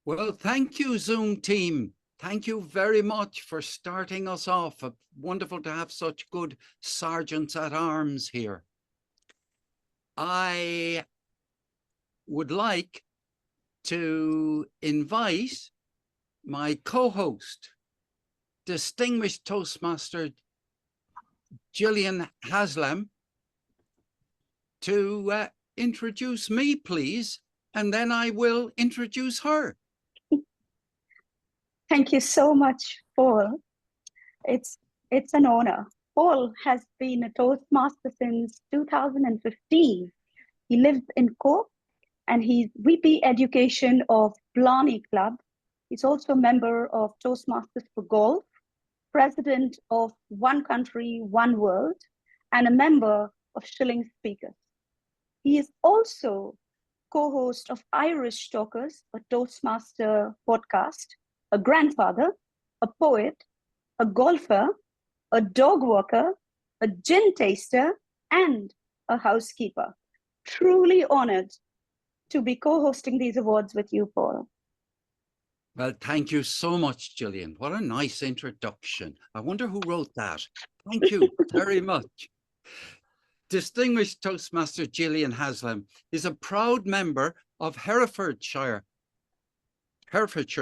Well, thank you, Zoom team. Thank you very much for starting us off. Wonderful to have such good sergeants at arms here. I would like to invite my co-host, distinguished Toastmaster Jillian Haslam, to introduce me, please, and then I will introduce her. Thank you so much, Paul. It's an honor. Paul has been a Toastmaster since 2015. He lives in Cork and he's VP Education of Blarney Club. He's also a member of Toastmasters for Golf, president of One Country, One World, and a member of Shilling Speakers. He is also co-host of Irish Talkers, a Toastmaster podcast, a grandfather, a poet, a golfer, a dog walker, a gin taster, and a housekeeper. Truly honored to be co-hosting these awards with you, Paul. Well, thank you so much, Jillian. What a nice introduction. I wonder who wrote that. Thank you very much. Distinguished Toastmaster Jillian Haslam is a proud member of Herefordshire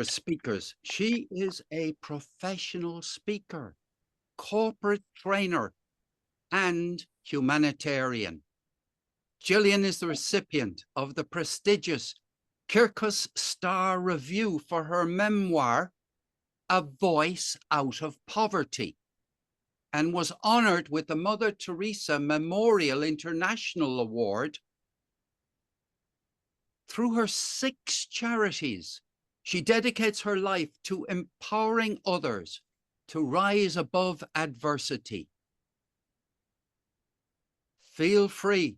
Speakers. She is a professional speaker, corporate trainer, and humanitarian. Jillian is the recipient of the prestigious Kirkus Star Review for her memoir, A Voice Out of Poverty, and was honored with the Mother Teresa Memorial International Award. Through her 6 charities, she dedicates her life to empowering others to rise above adversity. Feel free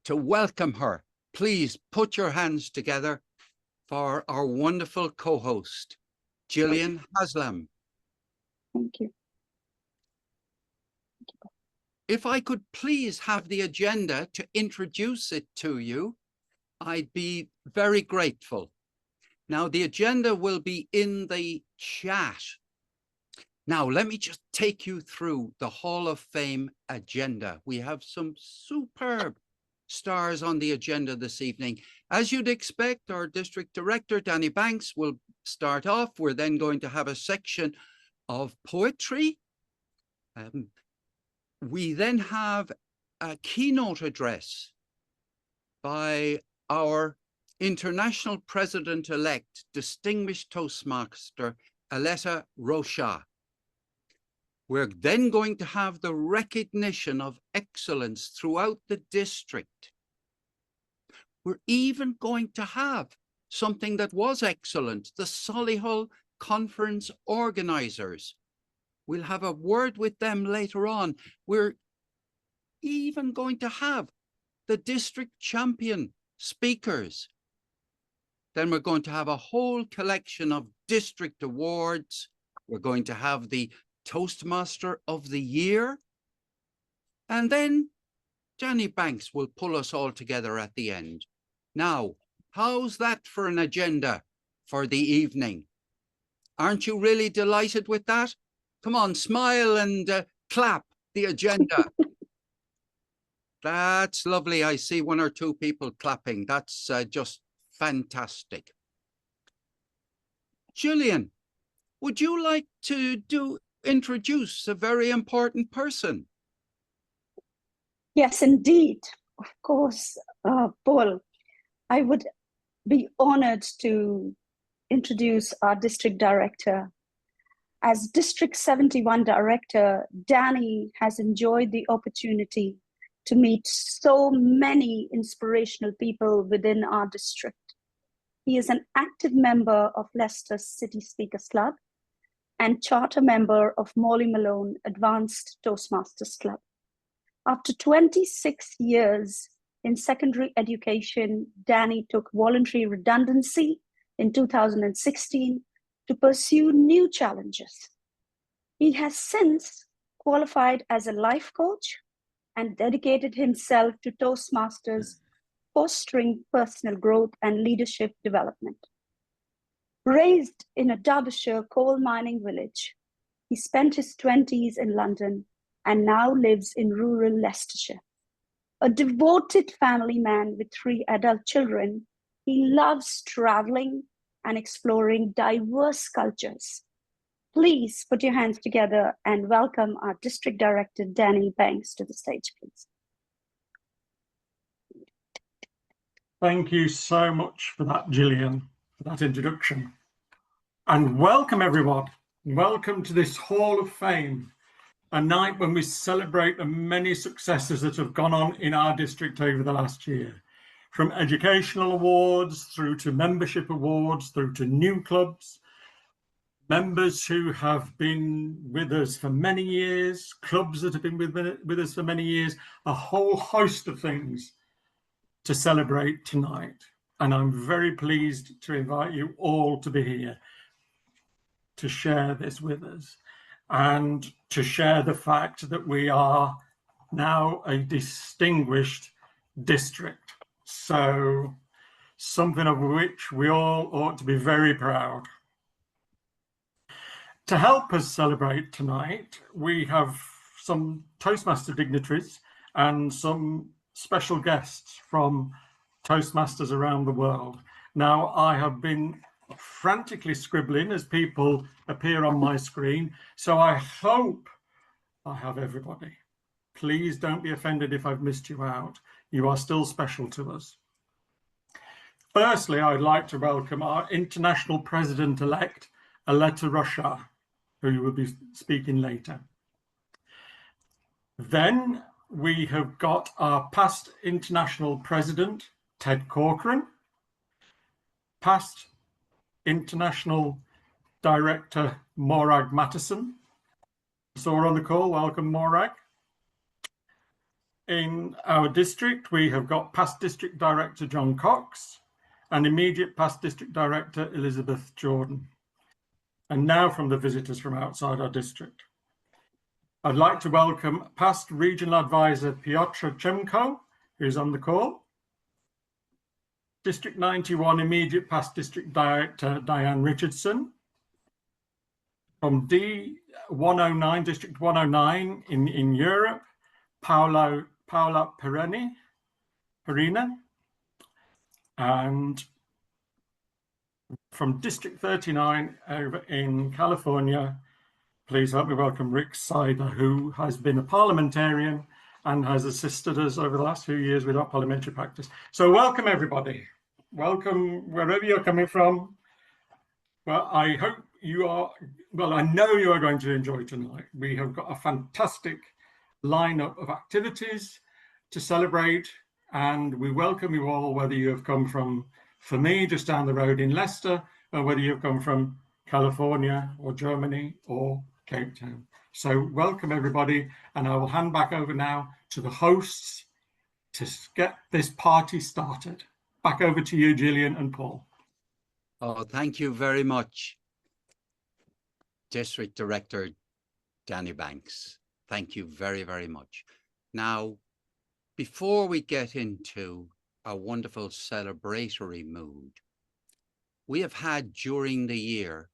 to welcome her. Please put your hands together for our wonderful co-host, Jillian Haslam. Thank you. If I could please have the agenda to introduce it to you, I'd be very grateful. Now, the agenda will be in the chat. Now, let me just take you through the Hall of Fame agenda. We have some superb stars on the agenda this evening. As you'd expect, our district director, Danny Banks, will start off. We're then going to have a section of poetry. We then have a keynote address by our international president-elect, distinguished Toastmaster, Aletta Rochat. We're then going to have the recognition of excellence throughout the district. We're even going to have something that was excellent, the Solihull Conference organizers. We'll have a word with them later on. We're even going to have the district champion speakers. Then we're going to have a whole collection of district awards. We're going to have the Toastmaster of the Year. And then Danny Banks will pull us all together at the end. Now, how's that for an agenda for the evening? Aren't you really delighted with that? Come on, smile and clap the agenda. That's lovely. I see 1 or 2 people clapping. That's just fantastic. Jillian, would you like to introduce a very important person? Yes, indeed. Of course, Paul. I would be honored to introduce our district director. As District 71 director, Danny has enjoyed the opportunity to meet so many inspirational people within our district. He is an active member of Leicester City Speakers Club and charter member of Molly Malone Advanced Toastmasters Club. After 26 years in secondary education, Danny took voluntary redundancy in 2016 to pursue new challenges. He has since qualified as a life coach and dedicated himself to Toastmasters fostering personal growth and leadership development. Raised in a Derbyshire coal mining village, he spent his 20s in London and now lives in rural Leicestershire. A devoted family man with 3 adult children, he loves traveling and exploring diverse cultures. Please put your hands together and welcome our District Director, Danny Banks, to the stage, please. Thank you so much for that, Jillian, for that introduction. And welcome, everyone. Welcome to this Hall of Fame, a night when we celebrate the many successes that have gone on in our district over the last year, from educational awards through to membership awards, through to new clubs, members who have been with us for many years, clubs that have been with us for many years, a whole host of things to celebrate tonight. And I'm very pleased to invite you all to be here to share this with us and to share the fact that we are now a distinguished district. So something of which we all ought to be very proud. To help us celebrate tonight, we have some Toastmaster dignitaries and some special guests from Toastmasters around the world. Now, I have been frantically scribbling as people appear on my screen, so I hope I have everybody. Please don't be offended if I've missed you out. You are still special to us. Firstly, I'd like to welcome our International President-elect, Aletta Rochat, who will be speaking later. Then we have got our past International President, Ted Corcoran, past International Director, Morag Mattison. So we're on the call, welcome Morag. In our district, we have got past District Director, John Cox, and immediate past District Director, Elizabeth Jordan. And now from the visitors from outside our district. I'd like to welcome past Regional Advisor Piotr Chemko, who's on the call. District 91, immediate past District Director Diane Richardson. From D109, District 109 in Europe, Paula Perina. And from District 39 over in California, please help me welcome Rick Sider, who has been a parliamentarian and has assisted us over the last few years with our parliamentary practice. So welcome everybody. Welcome wherever you're coming from. Well, I hope you are, well, I know you are going to enjoy tonight. We have got a fantastic lineup of activities to celebrate, and we welcome you all, whether you have come from, for me, just down the road in Leicester, or whether you've come from California or Germany or Cape Town. So welcome everybody, and I will hand back over now to the hosts to get this party started. Back over to you, Jillian and Paul. Oh, thank you very much, District Director Danny Banks. Thank you very, very much. Now, before we get into a wonderful celebratory mood, we have had during the year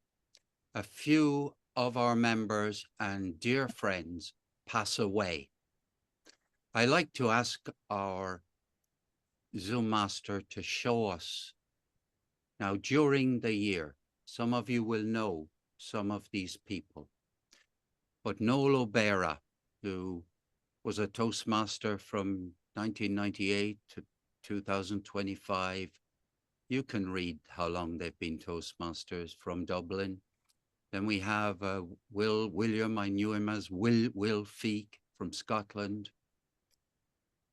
a few of our members and dear friends pass away. I like to ask our Zoom master to show us. Now, during the year, some of you will know some of these people, but Noel O'Bara, who was a Toastmaster from 1998 to 2025. You can read how long they've been Toastmasters from Dublin. Then we have William, I knew him as Will Feek from Scotland.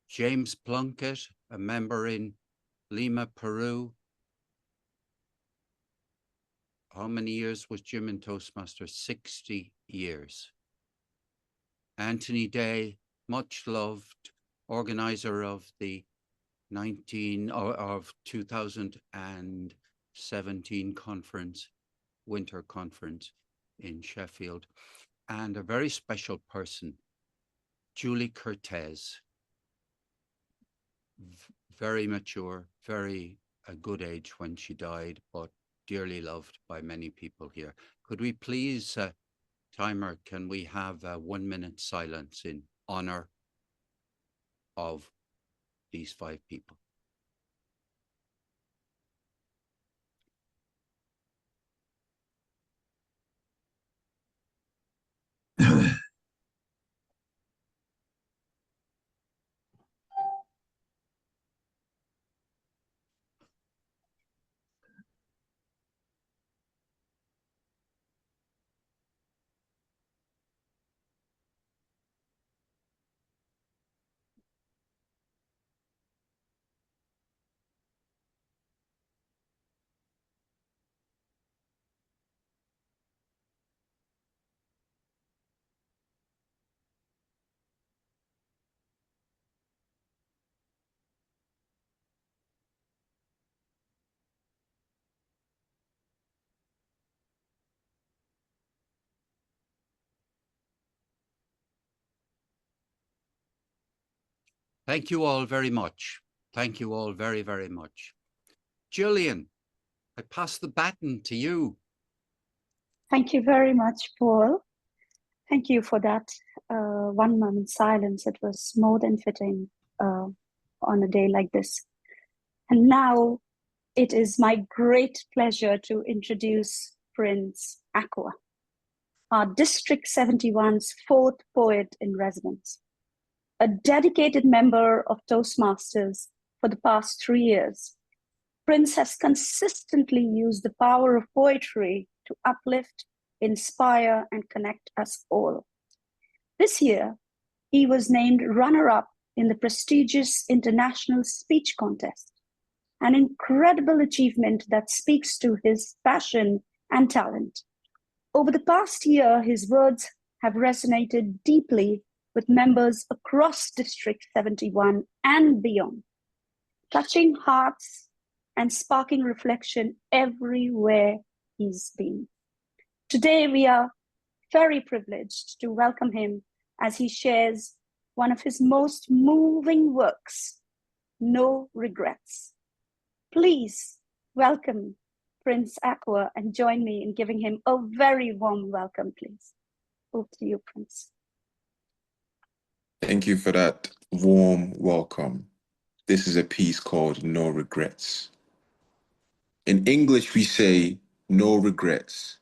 James Plunkett, a member in Lima, Peru. How many years was Jim in Toastmaster? 60 years. Anthony Day, much loved, organizer of the 2017 conference, winter conference in Sheffield. And a very special person, Julie Cortez. very mature, very a good age when she died, but dearly loved by many people here. Could we please, timer, can we have a 1 minute silence in honor of these 5 people? Thank you all very much. Thank you all very, very much. Jillian, I pass the baton to you. Thank you very much, Paul. Thank you for that 1 moment silence. It was more than fitting on a day like this. And now it is my great pleasure to introduce Prince Aqua, our District 71's 4th poet in residence. A dedicated member of Toastmasters for the past 3 years, Prince has consistently used the power of poetry to uplift, inspire, and connect us all. This year, he was named runner-up in the prestigious International Speech Contest, an incredible achievement that speaks to his passion and talent. Over the past year, his words have resonated deeply with members across District 71 and beyond, touching hearts and sparking reflection everywhere he's been. Today, we are very privileged to welcome him as he shares one of his most moving works, No Regrets. Please welcome Prince Aqua and join me in giving him a very warm welcome, please. Over to you, Prince. Thank you for that warm welcome. This is a piece called No Regrets. In English, we say no regrets,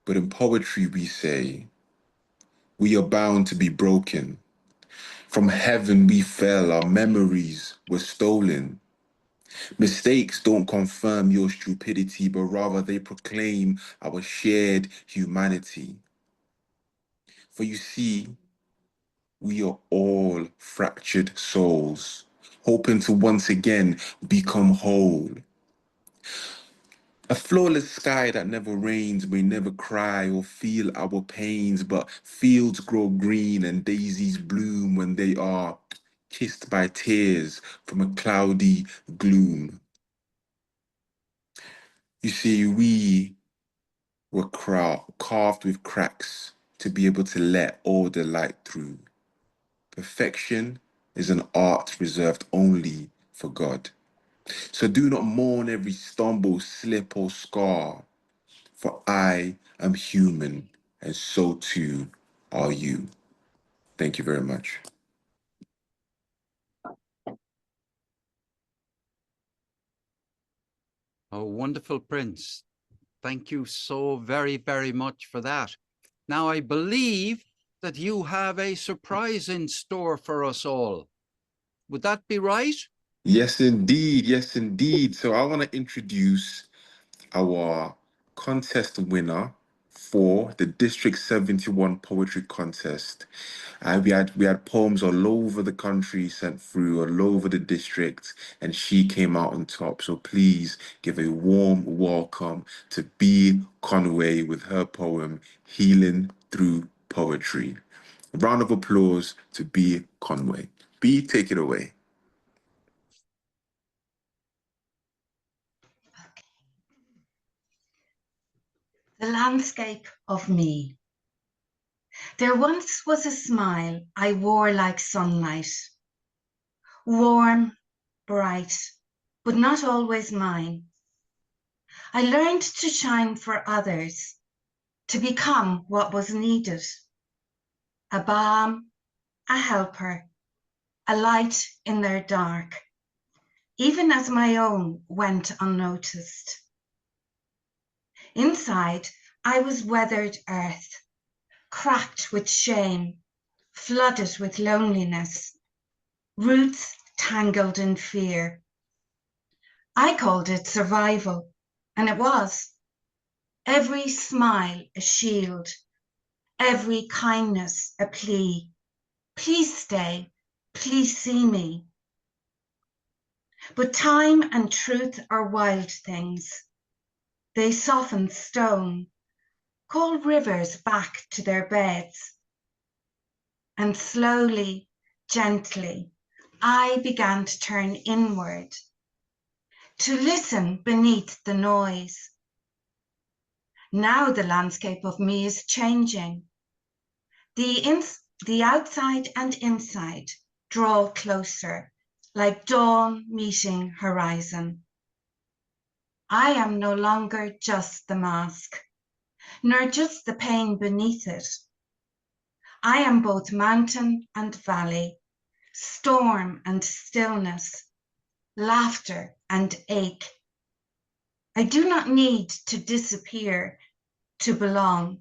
but in poetry, we say we are bound to be broken. From heaven we fell, our memories were stolen. Mistakes don't confirm your stupidity, but rather they proclaim our shared humanity. For you see, we are all fractured souls, hoping to once again become whole. A flawless sky that never rains may never cry or feel our pains, but fields grow green and daisies bloom when they are kissed by tears from a cloudy gloom. You see, we were carved with cracks to be able to let all the light through. Perfection is an art reserved only for God. So do not mourn every stumble, slip, or scar, for I am human, and so too are you. Thank you very much. Oh, wonderful, Prince. Thank you so very, very much for that. Now, I believe that you have a surprise in store for us all. Would that be right? Yes, indeed. Yes, indeed. So I want to introduce our contest winner for the District 71 Poetry Contest. We had poems all over the country sent through, all over the district, and she came out on top. So please give a warm welcome to B. Conway with her poem, Healing Through Poetry. A round of applause to B. Conway. B, take it away. The landscape of me. There once was a smile I wore like sunlight, warm bright, but not always mine. I learned to shine for others, to become what was needed. A balm, a helper, a light in their dark, even as my own went unnoticed. Inside, I was weathered earth, cracked with shame, flooded with loneliness, roots tangled in fear. I called it survival, and it was. Every smile a shield, every kindness a plea. Please stay, please see me. But time and truth are wild things. They soften stone, call rivers back to their beds. And slowly, gently, I began to turn inward, to listen beneath the noise. Now the landscape of me is changing. The outside and inside draw closer, like dawn meeting horizon. I am no longer just the mask, nor just the pain beneath it. I am both mountain and valley, storm and stillness, laughter and ache. I do not need to disappear to belong.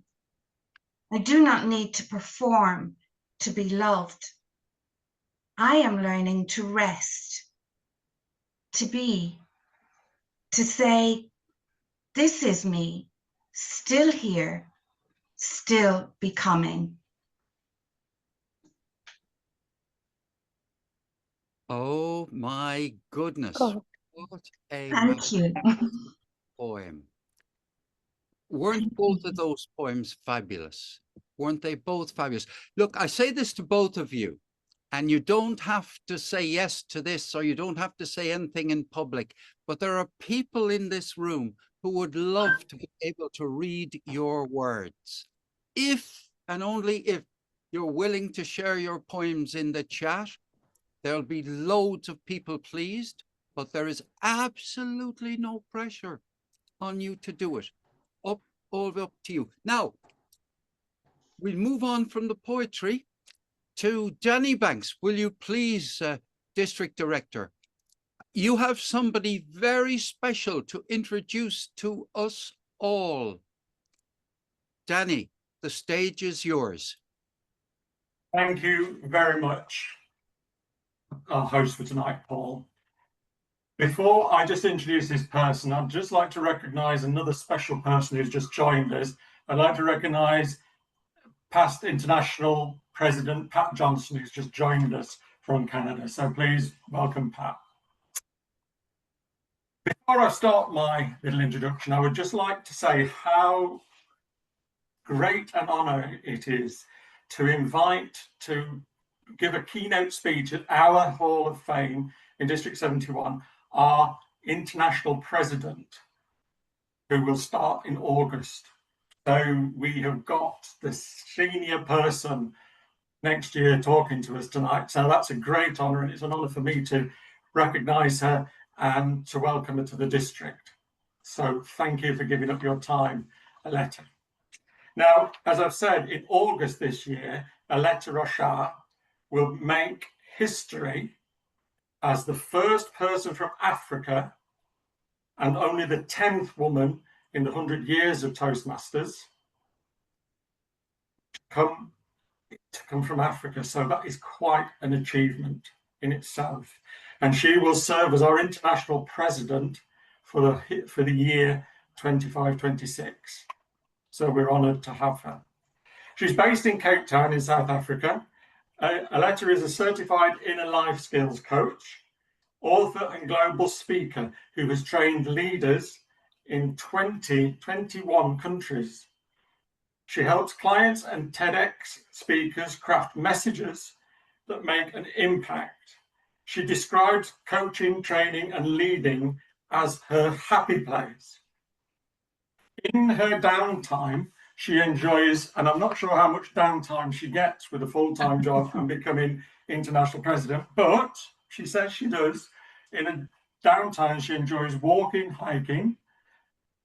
I do not need to perform to be loved. I am learning to rest, to be, to say, this is me, still here, still becoming. Oh my goodness. Oh. What a Thank you. poem. Weren't both of those poems fabulous? Weren't they both fabulous? Look, I say this to both of you, and you don't have to say yes to this, or you don't have to say anything in public, but there are people in this room who would love to be able to read your words. If and only if you're willing to share your poems in the chat, there'll be loads of people pleased, but there is absolutely no pressure on you to do it. All up to you. Now, we'll move on from the poetry to Danny Banks. Will you please, District Director, you have somebody very special to introduce to us all. Danny, the stage is yours. Thank you very much, our host for tonight, Paul. Before I just introduce this person, I'd just like to recognise another special person who's just joined us. I'd like to recognise past international president Pat Johnson, who's just joined us from Canada. So please welcome Pat. Before I start my little introduction, I would just like to say how great an honour it is to invite to give a keynote speech at our Hall of Fame in District 71, our international president, who will start in August. So we have got the senior person next year talking to us tonight. So that's a great honour, and it's an honour for me to recognise her and to welcome her to the district. So thank you for giving up your time, Aletta. Now, as I've said, in August this year, Aletta Rochat will make history as the first person from Africa and only the 10th woman in the 100 years of Toastmasters to come from Africa. So that is quite an achievement in itself. And she will serve as our international president for the year 25-26. So we're honoured to have her. She's based in Cape Town in South Africa. Aletta is a certified inner life skills coach, author and global speaker who has trained leaders in 21 countries. She helps clients and TEDx speakers craft messages that make an impact. She describes coaching, training, and leading as her happy place. In her downtime, she enjoys, and I'm not sure how much downtime she gets with a full-time job and becoming international president, but she says she does in a downtime, she enjoys walking, hiking,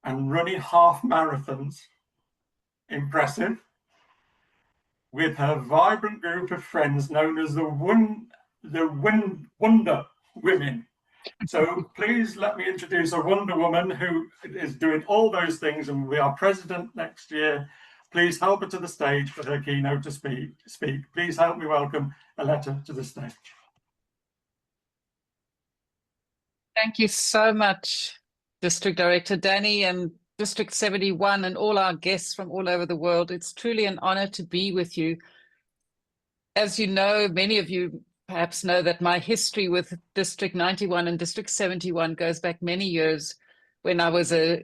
and running half marathons. Impressive. With her vibrant group of friends known as the Wonder Women. So please let me introduce a Wonder Woman who is doing all those things and will be our president next year. Please help her to the stage for her keynote to speak. Please help me welcome Aletta to the stage. Thank you so much, District Director Danny and District 71 and all our guests from all over the world. It's truly an honor to be with you. As you know, many of you perhaps know that my history with District 91 and District 71 goes back many years when I was a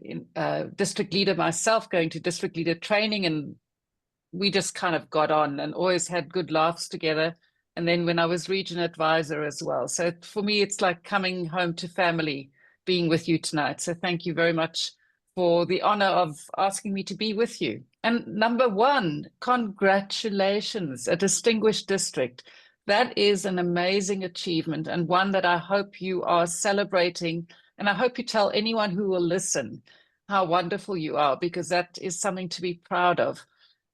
district leader myself, going to district leader training, and we just kind of got on and always had good laughs together. And then when I was region advisor as well. So for me, it's like coming home to family, being with you tonight. So thank you very much for the honor of asking me to be with you. And number one, congratulations, a distinguished district. That is an amazing achievement and one that I hope you are celebrating. And I hope you tell anyone who will listen how wonderful you are, because that is something to be proud of.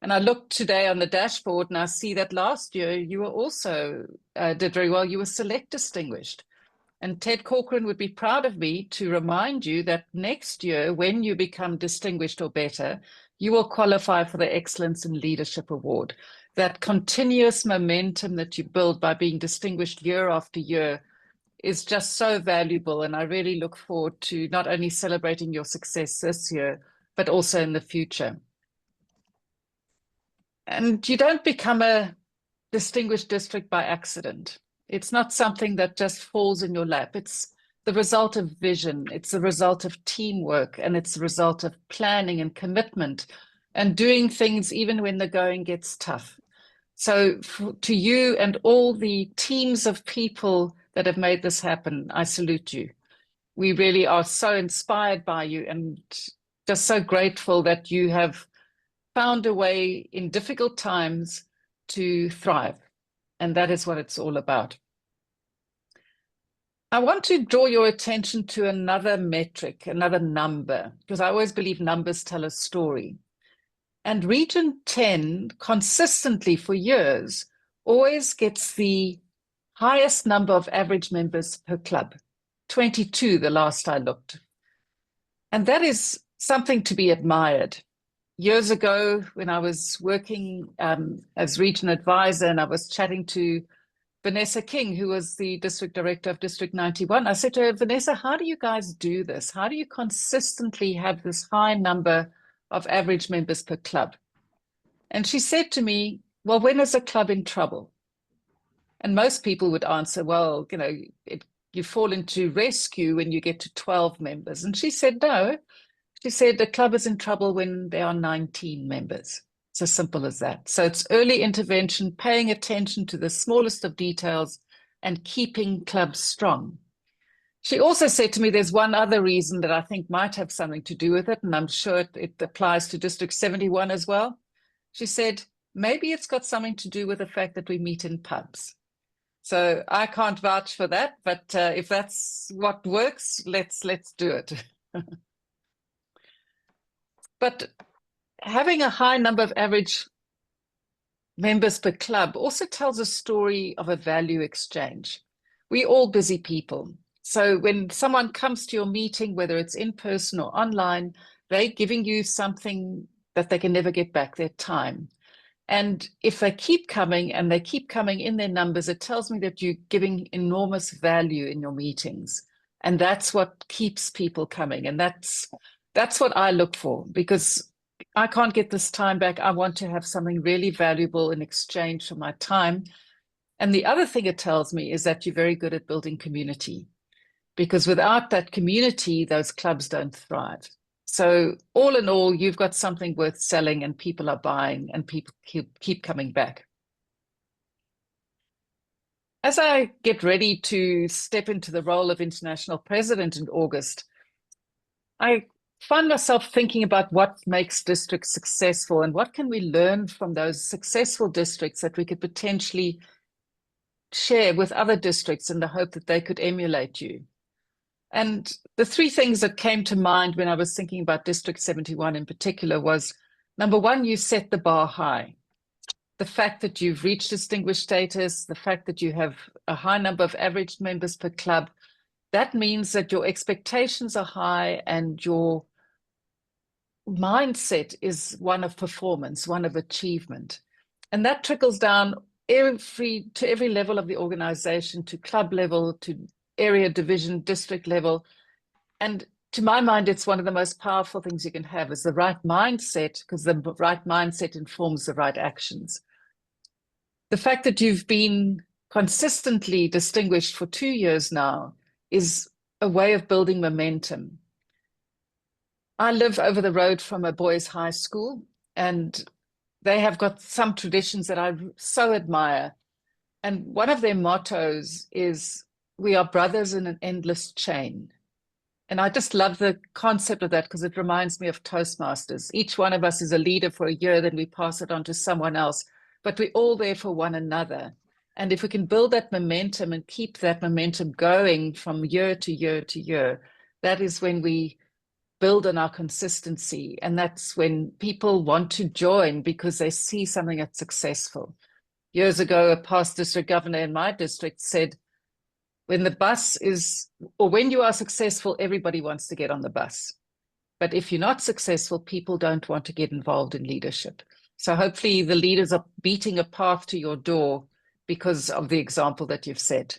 And I looked today on the dashboard and I see that last year you were also did very well. You were select distinguished. And Ted Corcoran would be proud of me to remind you that next year, when you become distinguished or better, you will qualify for the Excellence in Leadership Award. That continuous momentum that you build by being distinguished year after year is just so valuable. And I really look forward to not only celebrating your success this year, but also in the future. And you don't become a distinguished district by accident. It's not something that just falls in your lap. It's the result of vision. It's the result of teamwork, and it's the result of planning and commitment and doing things even when the going gets tough. So to you and all the teams of people that have made this happen, I salute you. We really are so inspired by you and just so grateful that you have found a way in difficult times to thrive. And that is what it's all about. I want to draw your attention to another metric, another number, because I always believe numbers tell a story. And Region 10 consistently for years always gets the highest number of average members per club, 22 the last I looked. And that is something to be admired. Years ago, when I was working as region advisor and I was chatting to Vanessa King, who was the district director of District 91, I said to her, Vanessa, how do you guys do this? How do you consistently have this high number of average members per club? And she said to me, well, when is a club in trouble? And most people would answer, well, you know, you fall into rescue when you get to 12 members. And she said, no. She said the club is in trouble when there are 19 members. It's as simple as that. So it's early intervention, paying attention to the smallest of details and keeping clubs strong. She also said to me, there's one other reason that I think might have something to do with it, and I'm sure it applies to District 71 as well. She said, maybe it's got something to do with the fact that we meet in pubs. So I can't vouch for that, but if that's what works, let's do it. But having a high number of average members per club also tells a story of a value exchange. We're all busy people. So when someone comes to your meeting, whether it's in person or online, they're giving you something that they can never get back, their time. And if they keep coming and they keep coming in their numbers, it tells me that you're giving enormous value in your meetings. And that's what keeps people coming. And that's what I look for, because I can't get this time back. I want to have something really valuable in exchange for my time. And the other thing it tells me is that you're very good at building community, because without that community, those clubs don't thrive. So all in all, you've got something worth selling and people are buying and people keep coming back. As I get ready to step into the role of international president in August, I find myself thinking about what makes districts successful and what can we learn from those successful districts that we could potentially share with other districts in the hope that they could emulate you. And the three things that came to mind when I was thinking about District 71 in particular was, number one, you set the bar high. The fact that you've reached distinguished status, the fact that you have a high number of average members per club, that means that your expectations are high and your mindset is one of performance, one of achievement. And that trickles down to every level of the organization, to club level, to area, division, district level. And to my mind, it's one of the most powerful things you can have is the right mindset, because the right mindset informs the right actions. The fact that you've been consistently distinguished for 2 years now is a way of building momentum. I live over the road from a boys' high school, and they have got some traditions that I so admire. And one of their mottos is, "We are brothers in an endless chain." And I just love the concept of that because it reminds me of Toastmasters. Each one of us is a leader for a year, then we pass it on to someone else, but we're all there for one another. And if we can build that momentum and keep that momentum going from year to year to year, that is when we build on our consistency. And that's when people want to join because they see something that's successful. Years ago, a past district governor in my district said, when the bus is, or when you are successful, everybody wants to get on the bus. But if you're not successful, people don't want to get involved in leadership. So hopefully the leaders are beating a path to your door because of the example that you've set.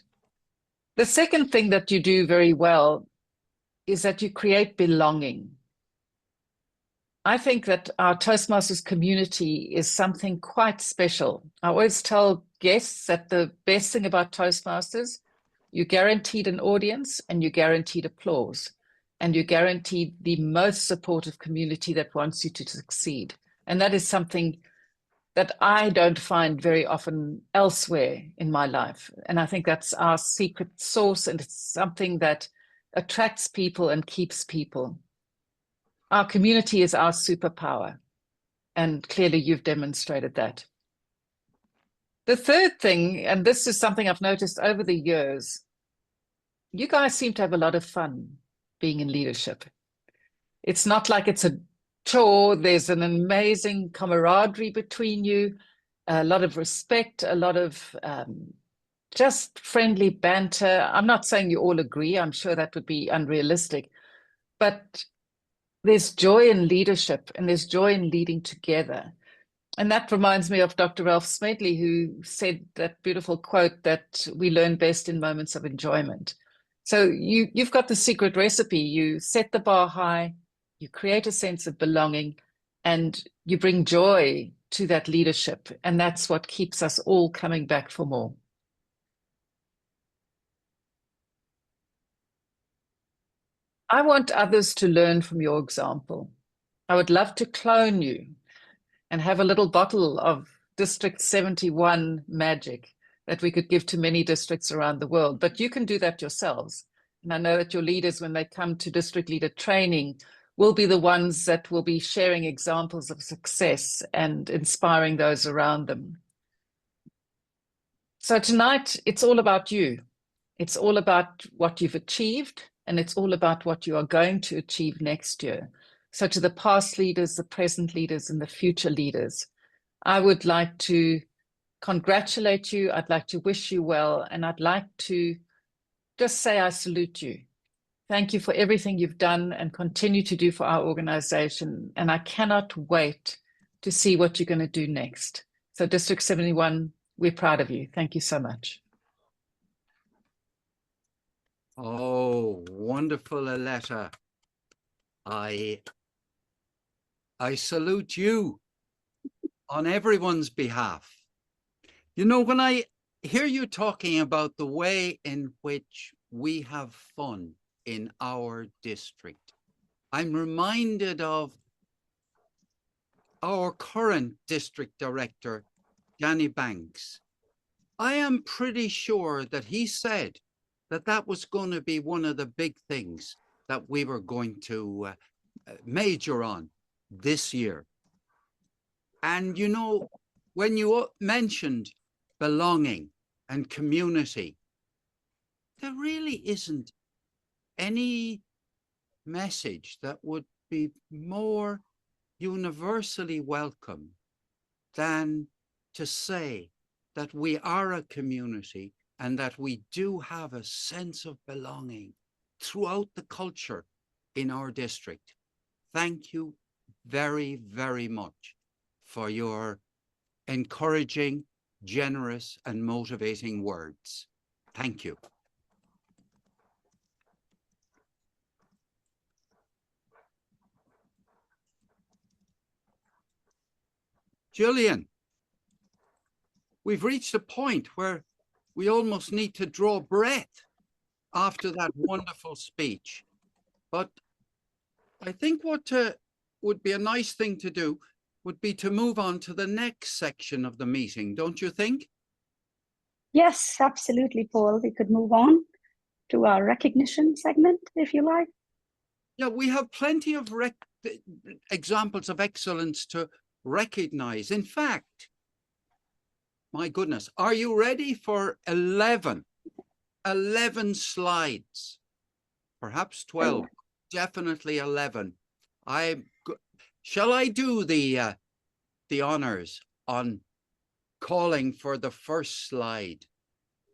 The second thing that you do very well is that you create belonging. I think that our Toastmasters community is something quite special. I always tell guests that the best thing about Toastmasters, you're guaranteed an audience and you're guaranteed applause, and you're guaranteed the most supportive community that wants you to succeed. And that is something that I don't find very often elsewhere in my life. And I think that's our secret sauce, and it's something that attracts people and keeps people. Our community is our superpower, and clearly you've demonstrated that. The third thing, and this is something I've noticed over the years, you guys seem to have a lot of fun being in leadership. It's not like it's a chore. There's an amazing camaraderie between you, a lot of respect, a lot of just friendly banter. I'm not saying you all agree. I'm sure that would be unrealistic, but there's joy in leadership and there's joy in leading together. And that reminds me of Dr. Ralph Smedley, who said that beautiful quote that we learn best in moments of enjoyment. So you've got the secret recipe. You set the bar high, you create a sense of belonging, and you bring joy to that leadership. And that's what keeps us all coming back for more. I want others to learn from your example. I would love to clone you and have a little bottle of District 71 magic that we could give to many districts around the world. But you can do that yourselves. And I know that your leaders, when they come to district leader training, will be the ones that will be sharing examples of success and inspiring those around them. So tonight, it's all about you. It's all about what you've achieved, and it's all about what you are going to achieve next year. So to the past leaders, the present leaders, and the future leaders, I would like to congratulate you. I'd like to wish you well, and I'd like to just say I salute you. Thank you for everything you've done and continue to do for our organization. And I cannot wait to see what you're going to do next. So District 71, we're proud of you. Thank you so much. Oh, wonderful, Aletta. I salute you on everyone's behalf. You know, when I hear you talking about the way in which we have fun in our district, I'm reminded of our current district director, Danny Banks. I am pretty sure that he said that that was going to be one of the big things that we were going to major on this year. And, you know, when you mentioned belonging and community, there really isn't any message that would be more universally welcome than to say that we are a community and that we do have a sense of belonging throughout the culture in our district. Thank you very, very much for your encouraging, generous, and motivating words. Thank you. Jillian, we've reached a point where we almost need to draw breath after that wonderful speech. But I think what would be a nice thing to do would be to move on to the next section of the meeting, don't you think? Yes, absolutely, Paul. We could move on to our recognition segment, if you like. Yeah, we have plenty of examples of excellence to recognize. In fact, my goodness, are you ready for 11 slides? Perhaps 12, definitely 11. Shall I do the honors on calling for the first slide?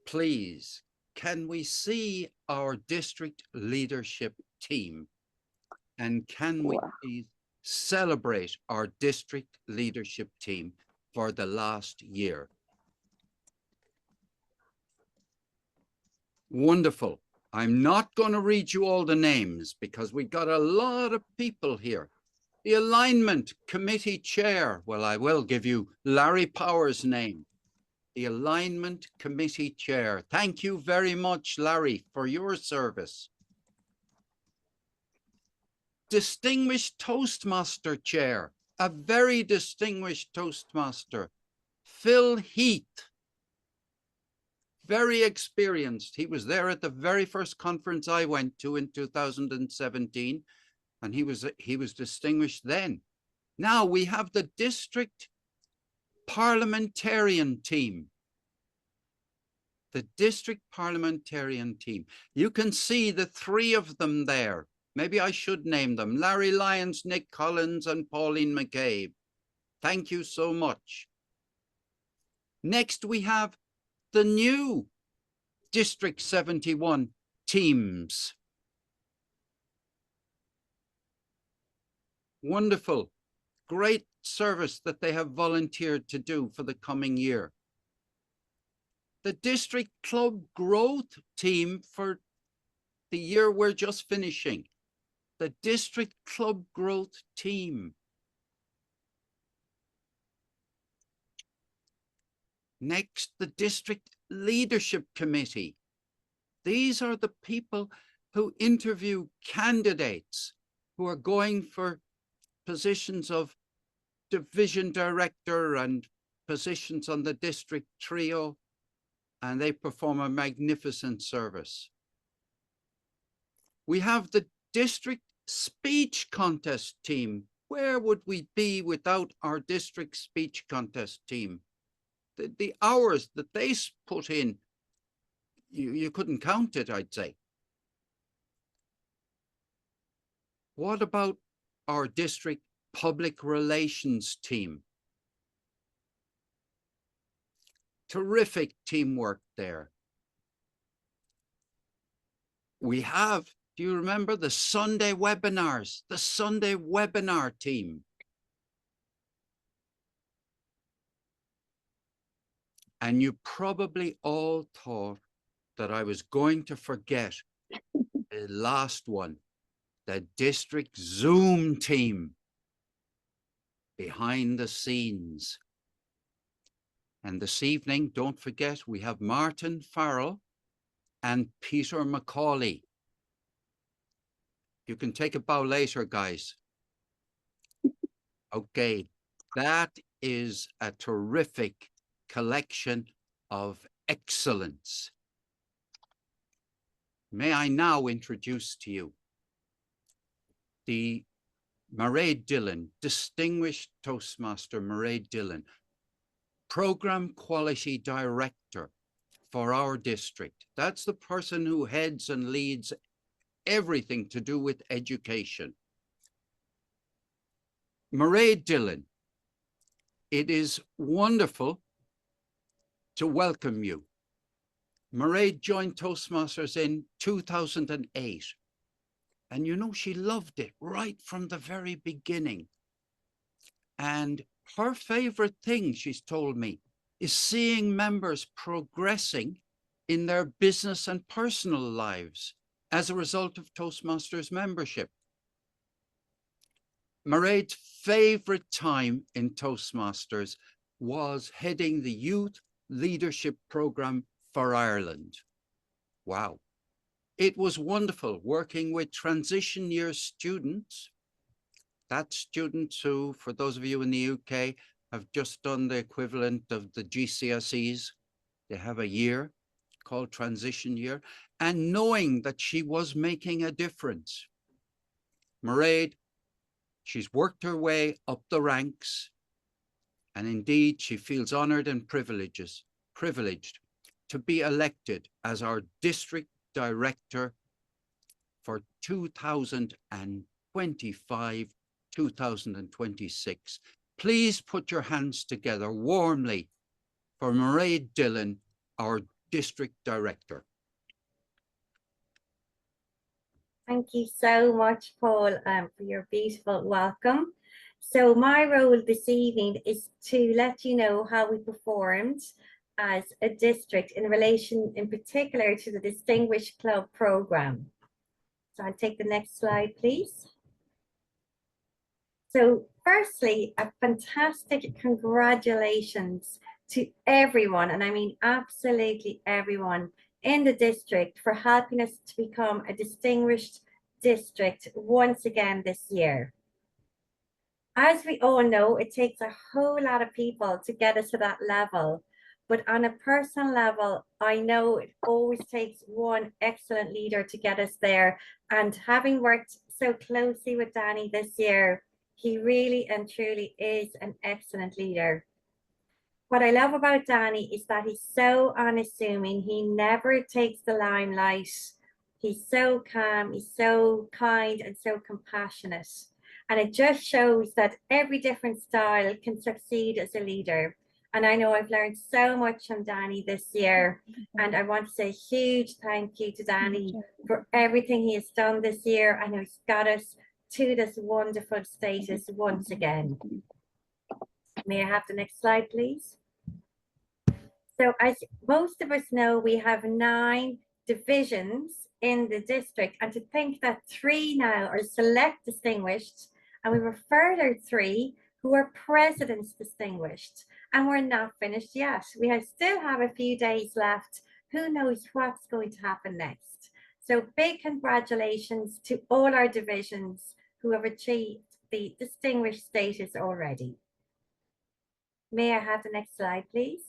Please, can we see our district leadership team? And can we please celebrate our district leadership team for the last year? Wonderful. I'm not going to read you all the names because we've got a lot of people here. The Alignment Committee Chair, well, I will give you Larry Power's name. The Alignment Committee Chair. Thank you very much, Larry, for your service. Distinguished Toastmaster Chair, a very distinguished Toastmaster, Phil Heath. Very experienced. He was there at the very first conference I went to in 2017, and he was distinguished then. Now we have the district parliamentarian team. The district parliamentarian team. You can see the three of them there. Maybe I should name them. Larry Lyons, Nick Collins, and Pauline McCabe. Thank you so much. Next, we have the new District 71 teams. Wonderful. Great service that they have volunteered to do for the coming year. The District Club Growth team for the year we're just finishing. The District Club Growth team. Next, the District Leadership Committee. These are the people who interview candidates who are going for positions of division director and positions on the district trio, and they perform a magnificent service. We have the District Speech Contest team. Where would we be without our district speech contest team? The hours that they put in, you couldn't count it, I'd say. What about our district public relations team? Terrific teamwork there. We have, do you remember the Sunday webinars? The Sunday webinar team. And you probably all thought that I was going to forget the last one, the district Zoom team, behind the scenes. And this evening, don't forget, we have Martin Farrell and Peter Macaulay. You can take a bow later, guys. Okay, that is a terrific collection of excellence. May I now introduce to you the Mairead Dillon, Distinguished Toastmaster Mairead Dillon, Program Quality Director for our district. That's the person who heads and leads everything to do with education. Mairead Dillon, it is wonderful to welcome you. Mairead joined Toastmasters in 2008. And you know, she loved it right from the very beginning. And her favorite thing, she's told me, is seeing members progressing in their business and personal lives as a result of Toastmasters membership. Mairead's favorite time in Toastmasters was heading the Youth Leadership Program for Ireland. Wow. It was wonderful working with transition year students. That's students who, for those of you in the UK, have just done the equivalent of the GCSEs. They have a year called transition year, and knowing that she was making a difference. Mairead, she's worked her way up the ranks, and indeed she feels honored and privileged to be elected as our district director for 2025-2026. Please put your hands together warmly for Mairead Dillon, our district director. Thank you so much, Paul, for your beautiful welcome. So my role this evening is to let you know how we performed as a district in relation in particular to the Distinguished Club Programme. So I'll take the next slide, please. So firstly, a fantastic congratulations to everyone, and I mean absolutely everyone in the district for helping us to become a distinguished district once again this year. As we all know, it takes a whole lot of people to get us to that level. But on a personal level, I know it always takes one excellent leader to get us there. And having worked so closely with Danny this year, he really and truly is an excellent leader. What I love about Danny is that he's so unassuming. He never takes the limelight. He's so calm, he's so kind and so compassionate. And it just shows that every different style can succeed as a leader. And I know I've learned so much from Danny this year. And I want to say a huge thank you to Danny for everything he has done this year. I know he's got us to this wonderful status once again. May I have the next slide, please? So as most of us know, we have 9 divisions in the district. And to think that 3 now are select distinguished, and we have a further 3 who are presidents distinguished, and we're not finished yet. We still have a few days left. Who knows what's going to happen next? So big congratulations to all our divisions who have achieved the distinguished status already. May I have the next slide, please?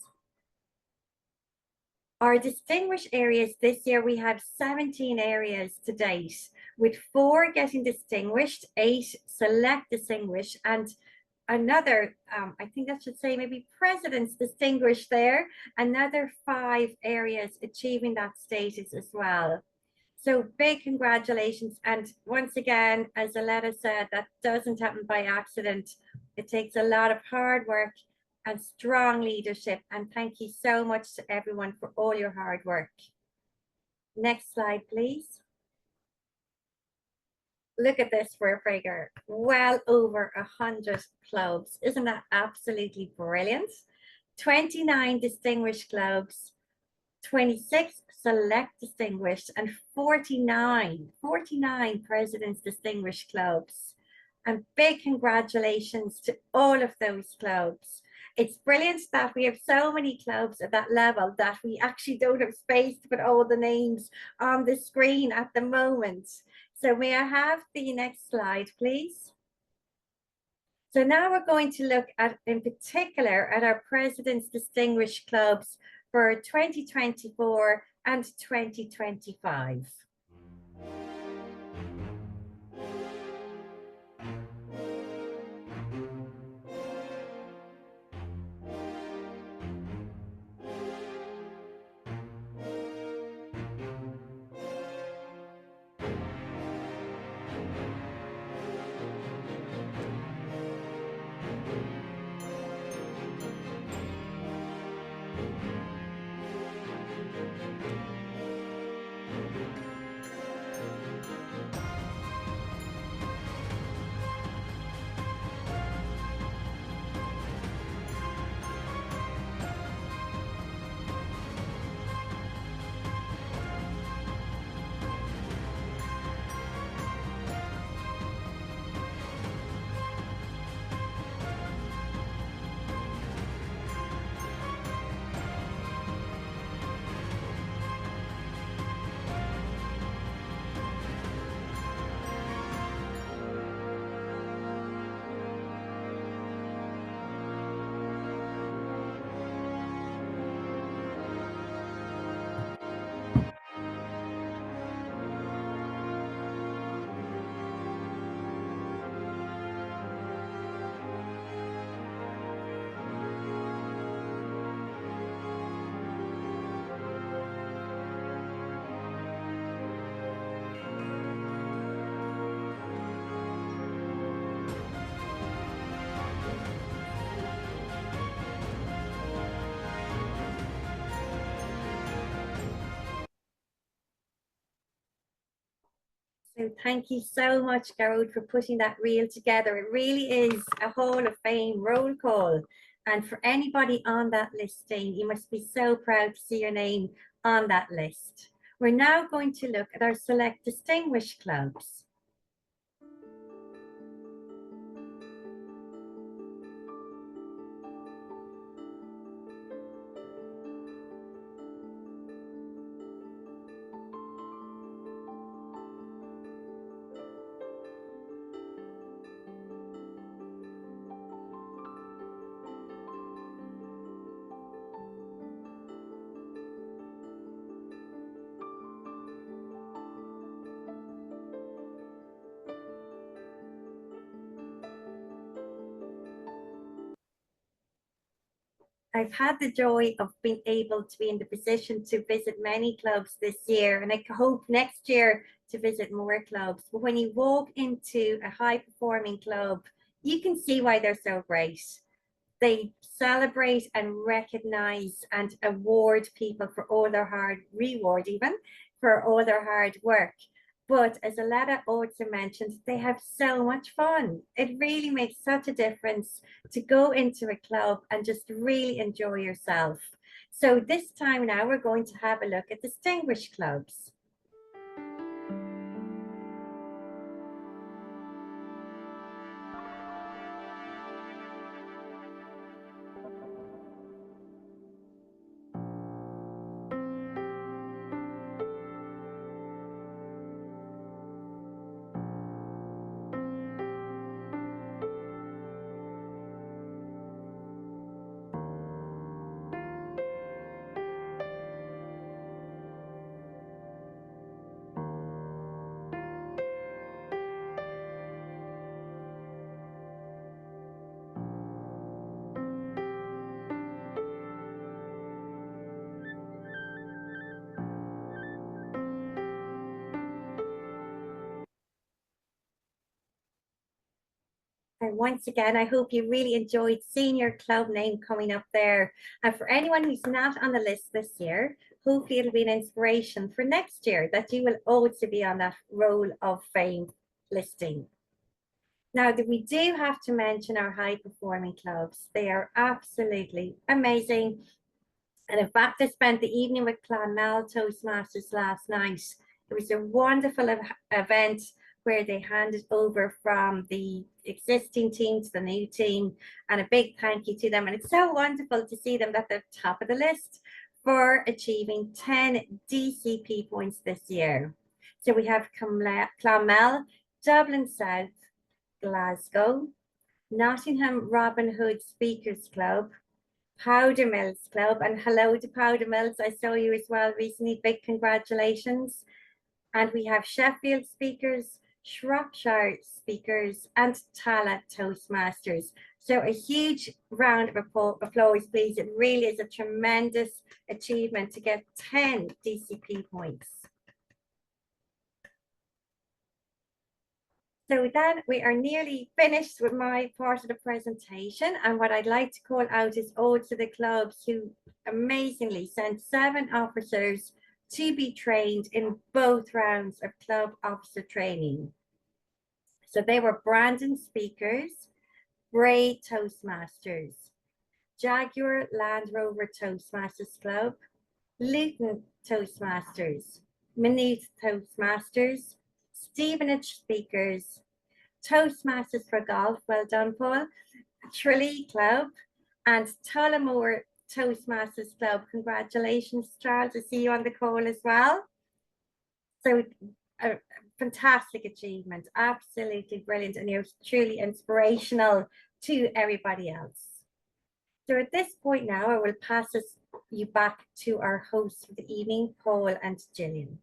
Our distinguished areas this year, we have 17 areas to date, with 4 getting distinguished, 8 select distinguished, and another, I think that should say maybe presidents distinguished there, another 5 areas achieving that status as well. So big congratulations. And once again, as Aletta said, that doesn't happen by accident. It takes a lot of hard work and strong leadership. And thank you so much to everyone for all your hard work. Next slide, please. Look at this for a figure. Well over 100 clubs. Isn't that absolutely brilliant? 29 distinguished clubs, 26 select distinguished, and 49 presidents distinguished clubs. And big congratulations to all of those clubs. It's brilliant that we have so many clubs at that level that we actually don't have space to put all the names on the screen at the moment. So may I have the next slide, please? So now we're going to look at, in particular, at our President's Distinguished Clubs for 2024 and 2025. So thank you so much, Garrod, for putting that reel together. It really is a Hall of Fame roll call. And for anybody on that listing, you must be so proud to see your name on that list. We're now going to look at our select distinguished clubs. I've had the joy of being able to be in the position to visit many clubs this year, and I hope next year to visit more clubs. But when you walk into a high-performing club, you can see why they're so great. They celebrate and recognize and award people for all their reward even for all their hard work. But as Aletta also mentioned, they have so much fun. It really makes such a difference to go into a club and just really enjoy yourself. So this time now we're going to have a look at distinguished clubs. And once again, I hope you really enjoyed seeing your club name coming up there. And for anyone who's not on the list this year, hopefully it'll be an inspiration for next year that you will also be on that Roll of Fame listing. Now, we do have to mention our high-performing clubs. They are absolutely amazing. And in fact, I spent the evening with Clonmel Toastmasters last night. It was a wonderful event where they handed over from the existing team to the new team, and a big thank you to them. And it's so wonderful to see them at the top of the list for achieving 10 DCP points this year. So we have Clonmel, Dublin South, Glasgow, Nottingham Robin Hood Speakers Club, Powder Mills Club, and hello to Powder Mills. I saw you as well recently. Big congratulations. And we have Sheffield Speakers, Shropshire Speakers, and Tala Toastmasters. So a huge round of applause, please. It really is a tremendous achievement to get 10 DCP points. So then we are nearly finished with my part of the presentation. And what I'd like to call out is also the clubs who amazingly sent 7 officers to be trained in both rounds of club officer training. So they were Brandon Speakers, Bray Toastmasters, Jaguar Land Rover Toastmasters Club, Luton Toastmasters, Maynooth Toastmasters, Stevenage Speakers, Toastmasters for Golf, well done Paul, Tralee Club, and Tullamore Toastmasters Club. Congratulations, Charles, I see you on the call as well. So a fantastic achievement, absolutely brilliant, and you're truly inspirational to everybody else. So at this point now, I will pass you back to our hosts for the evening, Paul and Jillian.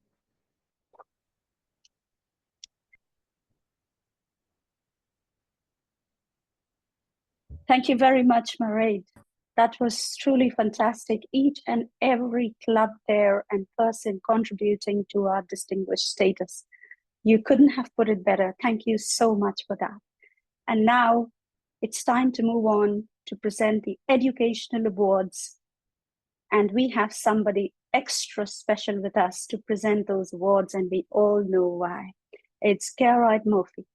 Thank you very much, Mairead. That was truly fantastic. Each and every club there and person contributing to our distinguished status. You couldn't have put it better. Thank you so much for that. And now it's time to move on to present the educational awards. And we have somebody extra special with us to present those awards, and we all know why. It's Gerard Murphy.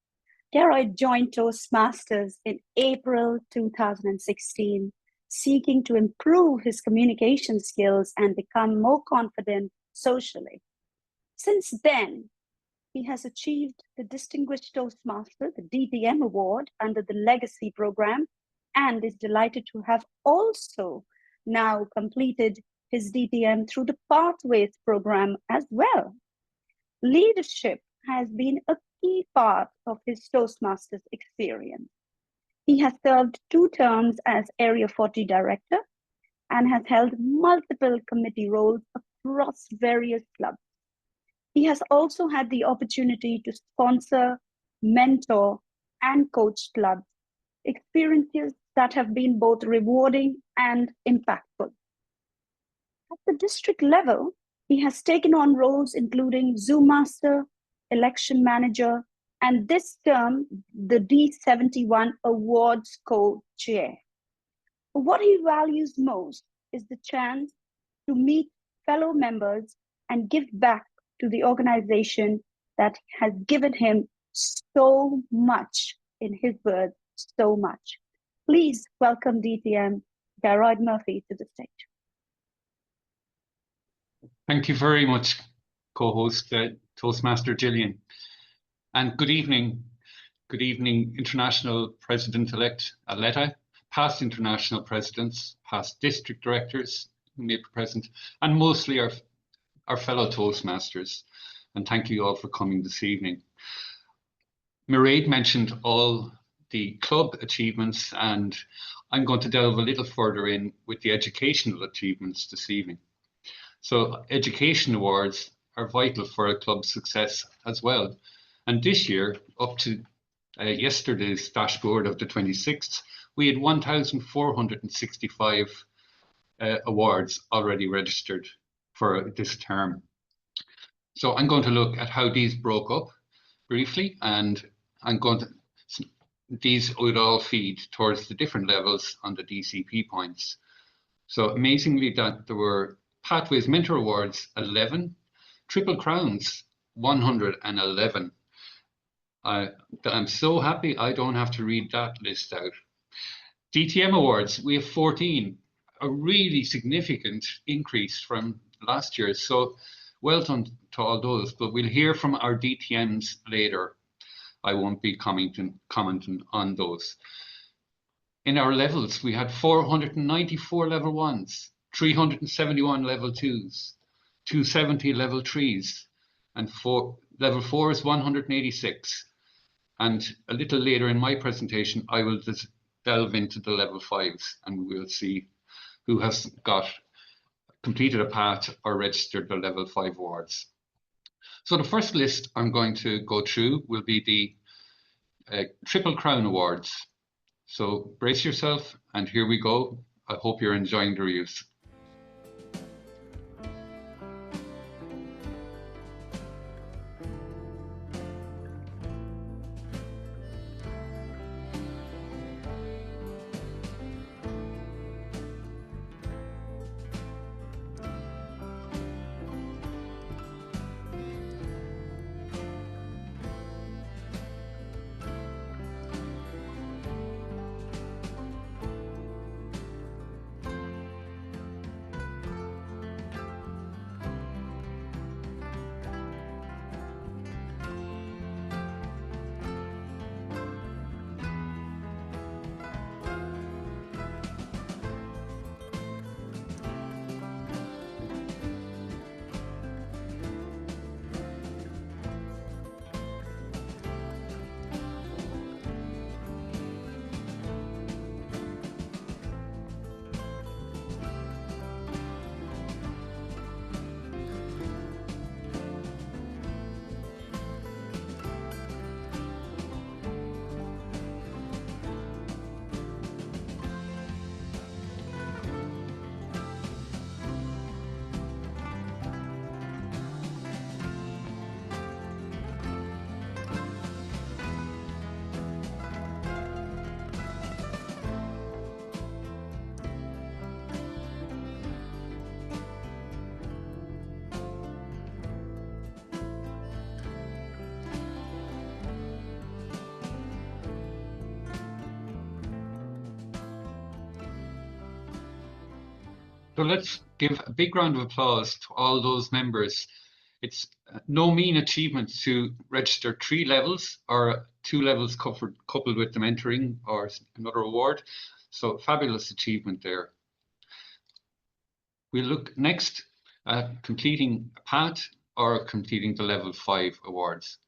Gerard joined Toastmasters in April 2016, seeking to improve his communication skills and become more confident socially. Since then, he has achieved the Distinguished Toastmaster, the DTM Award under the Legacy Program, and is delighted to have also now completed his DTM through the Pathways Program as well. Leadership has been a key part of his Toastmasters experience. He has served 2 terms as Area 40 Director and has held multiple committee roles across various clubs. He has also had the opportunity to sponsor, mentor, and coach clubs, experiences that have been both rewarding and impactful. At the district level, he has taken on roles including Zoom Master, Election Manager, and this term, the D71 Awards Co-Chair. What he values most is the chance to meet fellow members and give back to the organization that has given him so much, in his words, so much. Please welcome DTM Gerard Murphy to the stage. Thank you very much, co-host Toastmaster Jillian. And good evening, International President-elect Aletta, past international presidents, past district directors who may be present, and mostly our fellow Toastmasters. And thank you all for coming this evening. Mairead mentioned all the club achievements, and I'm going to delve a little further in with the educational achievements this evening. So education awards are vital for a club's success as well. And this year, up to yesterday's dashboard of the 26th, we had 1,465 awards already registered for this term. So I'm going to look at how these broke up briefly, and these would all feed towards the different levels on the DCP points. So amazingly that there were Pathways Mentor Awards 11, Triple Crowns 111. I'm so happy I don't have to read that list out. DTM Awards, we have 14, a really significant increase from last year. So well done to all those, but we'll hear from our DTMs later. I won't be commenting on those. In our levels, we had 494 level 1s, 371 level 2s, 270 level 3s, and level 4 is 186. And a little later in my presentation, I will just delve into the level 5s, and we will see who has completed a path or registered the level 5 awards. So the first list I'm going to go through will be the Triple Crown Awards. So brace yourself, and here we go. I hope you're enjoying the reviews. So let's give a big round of applause to all those members. It's no mean achievement to register 3 levels or 2 levels coupled with the mentoring or another award. So fabulous achievement there. We'll look next at completing a PAT or completing the level 5 awards.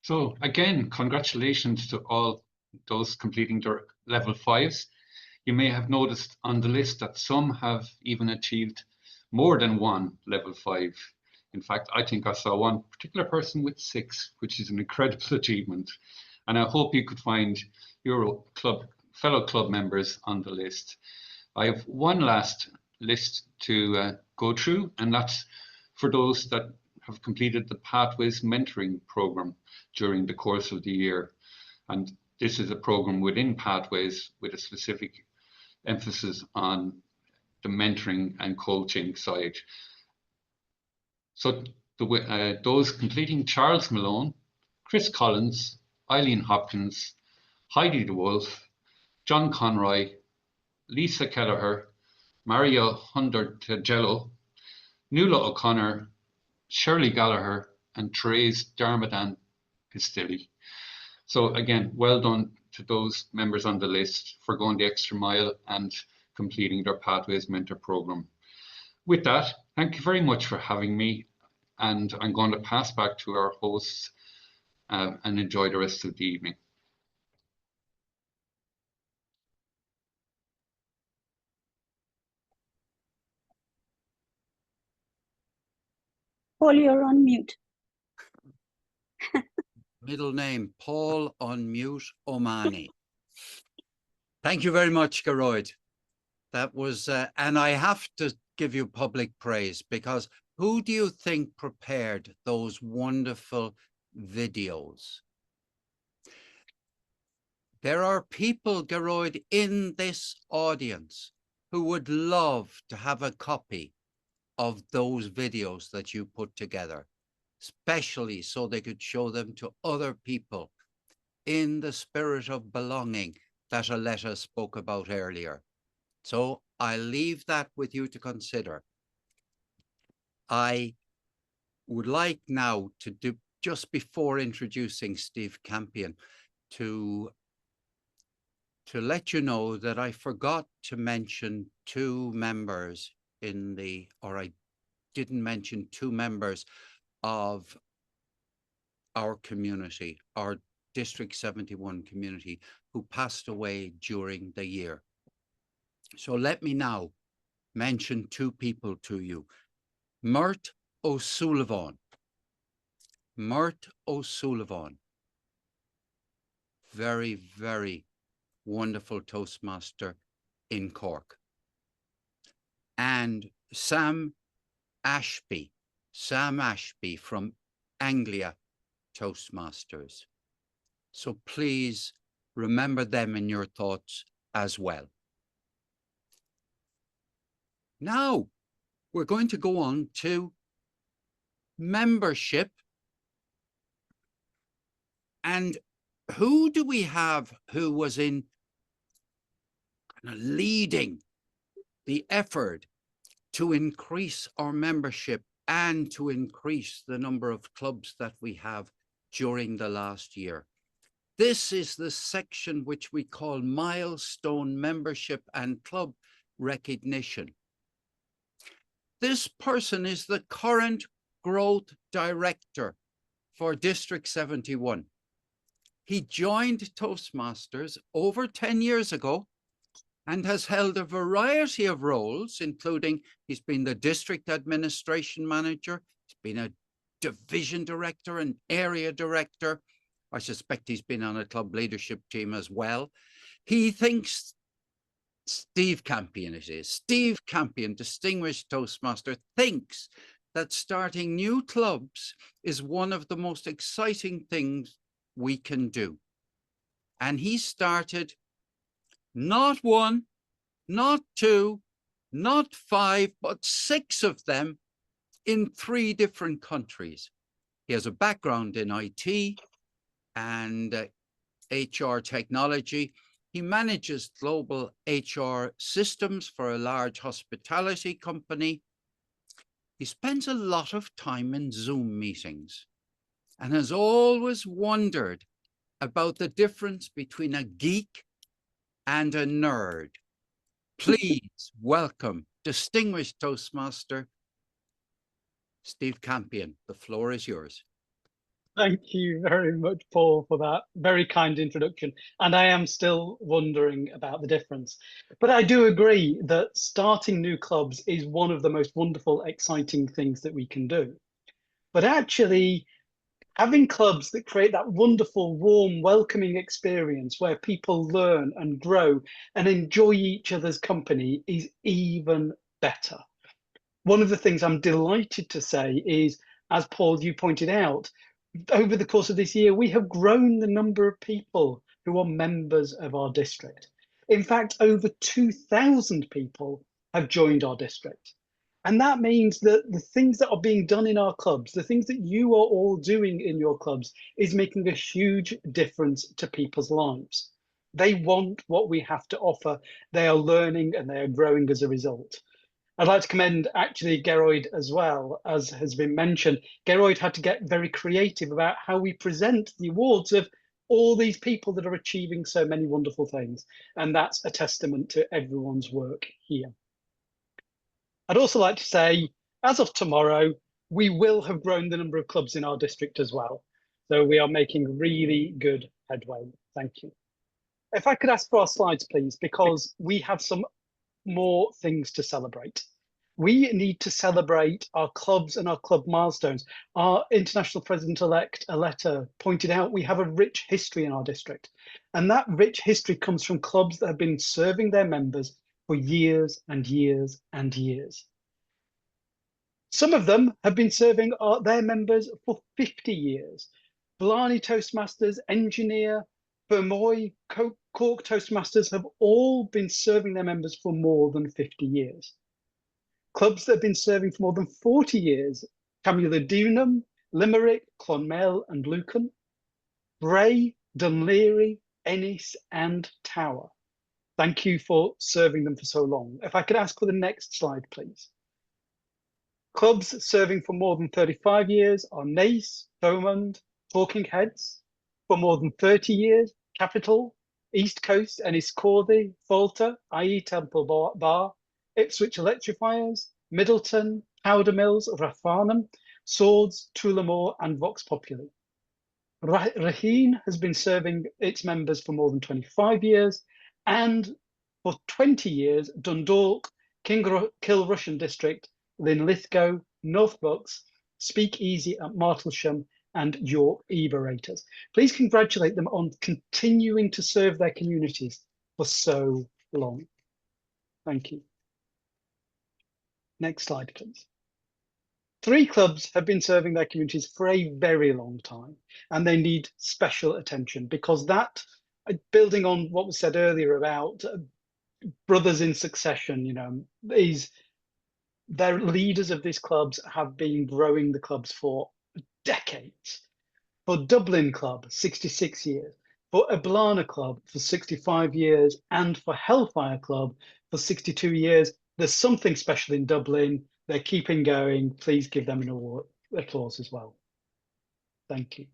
So again, congratulations to all those completing their level 5s. You may have noticed on the list that some have even achieved more than 1 level 5. In fact, I think I saw one particular person with 6, which is an incredible achievement. And I hope you could find your fellow club members on the list. I have one last list to go through, and that's for those that have completed the Pathways Mentoring Program during the course of the year. And this is a program within Pathways with a specific emphasis on the mentoring and coaching side. So those completing Charles Malone, Chris Collins, Eileen Hopkins, Heidi DeWolf, John Conroy, Lisa Kelleher, Mario Hunter-Tagello, Nuala O'Connor, Shirley Gallagher, and Therese Darmadan Pistilli. So again, well done to those members on the list for going the extra mile and completing their Pathways Mentor Program. With that, thank you very much for having me, and I'm going to pass back to our hosts and enjoy the rest of the evening. Paul, you're on mute. Middle name, Paul Unmute Omani. Thank you very much, Geroid. That was, and I have to give you public praise, because who do you think prepared those wonderful videos? There are people, Geroid, in this audience who would love to have a copy of those videos that you put together, especially so they could show them to other people in the spirit of belonging that Aletta spoke about earlier. So I'll leave that with you to consider. I would like now to do, just before introducing Steve Campion, to to let you know that I forgot to mention two members I didn't mention two members of our community, our District 71 community, who passed away during the year. So let me now mention two people to you. Mert O'Sullivan. Mert O'Sullivan. Very, very wonderful Toastmaster in Cork. And Sam Ashby from Anglia Toastmasters. So please remember them in your thoughts as well. Now we're going to go on to membership. And who do we have who was in leading the effort to increase our membership and to increase the number of clubs that we have during the last year? This is the section which we call milestone membership and club recognition. This person is the current growth director for District 71. He joined Toastmasters over 10 years ago and has held a variety of roles, including he's been the district administration manager, he's been a division director and area director. I suspect he's been on a club leadership team as well. He thinks Steve Campion, Steve Campion, distinguished Toastmaster, thinks that starting new clubs is one of the most exciting things we can do. And he started not one, not two, not five, but 6 of them in 3 different countries. He has a background in IT and HR technology. He manages global HR systems for a large hospitality company. He spends a lot of time in Zoom meetings and has always wondered about the difference between a geek and a nerd. Please welcome distinguished Toastmaster Steve Campion. The floor is yours. Thank you very much, Paul, for that very kind introduction. And I am still wondering about the difference. But I do agree that starting new clubs is one of the most wonderful, exciting things that we can do. But actually, having clubs that create that wonderful, warm, welcoming experience where people learn and grow and enjoy each other's company is even better. One of the things I'm delighted to say is, as Paul, you pointed out, over the course of this year, we have grown the number of people who are members of our district. In fact, over 2,000 people have joined our district. And that means that the things that are being done in our clubs, the things that you are all doing in your clubs, is making a huge difference to people's lives. They want what we have to offer. They are learning and they are growing as a result. I'd like to commend actually Geroid as well, as has been mentioned. Geroid had to get very creative about how we present the awards of all these people that are achieving so many wonderful things. And that's a testament to everyone's work here. I'd also like to say, as of tomorrow, we will have grown the number of clubs in our district as well. So we are making really good headway. Thank you. If I could ask for our slides, please, because we have some more things to celebrate. We need to celebrate our clubs and our club milestones. Our International President-elect, Aletta, pointed out we have a rich history in our district. And that rich history comes from clubs that have been serving their members for years and years and years. Some of them have been serving their members for 50 years. Blarney Toastmasters, Engineer, Fermoy, Cork Toastmasters have all been serving their members for more than 50 years. Clubs that have been serving for more than 40 years, Camula-Dunham, Limerick, Clonmel and Lucan, Bray, Dunleary, Ennis and Tower. Thank you for serving them for so long. If I could ask for the next slide, please. Clubs serving for more than 35 years are Naas, Thomond, Talking Heads. For more than 30 years, Capital, East Coast, Enniscorthy, Falter, IE Temple Bar, Ipswich Electrifiers, Middleton, Powder Mills, Rathanam, Swords, Tullamore, and Vox Populi. Raheen has been serving its members for more than 25 years, and for 20 years, Dundalk, Kilrussian District, Linlithgow, North Bucks, Speak Easy at Martlesham, and York Eberators. Please congratulate them on continuing to serve their communities for so long. Thank you. Next slide, please. 3 clubs have been serving their communities for a very long time, and they need special attention because that, building on what was said earlier about brothers in succession, you know, their leaders of these clubs have been growing the clubs for decades. For Dublin Club, 66 years. For Ablana Club, for 65 years. And for Hellfire Club, for 62 years. There's something special in Dublin. They're keeping going. Please give them an award, applause as well. Thank you.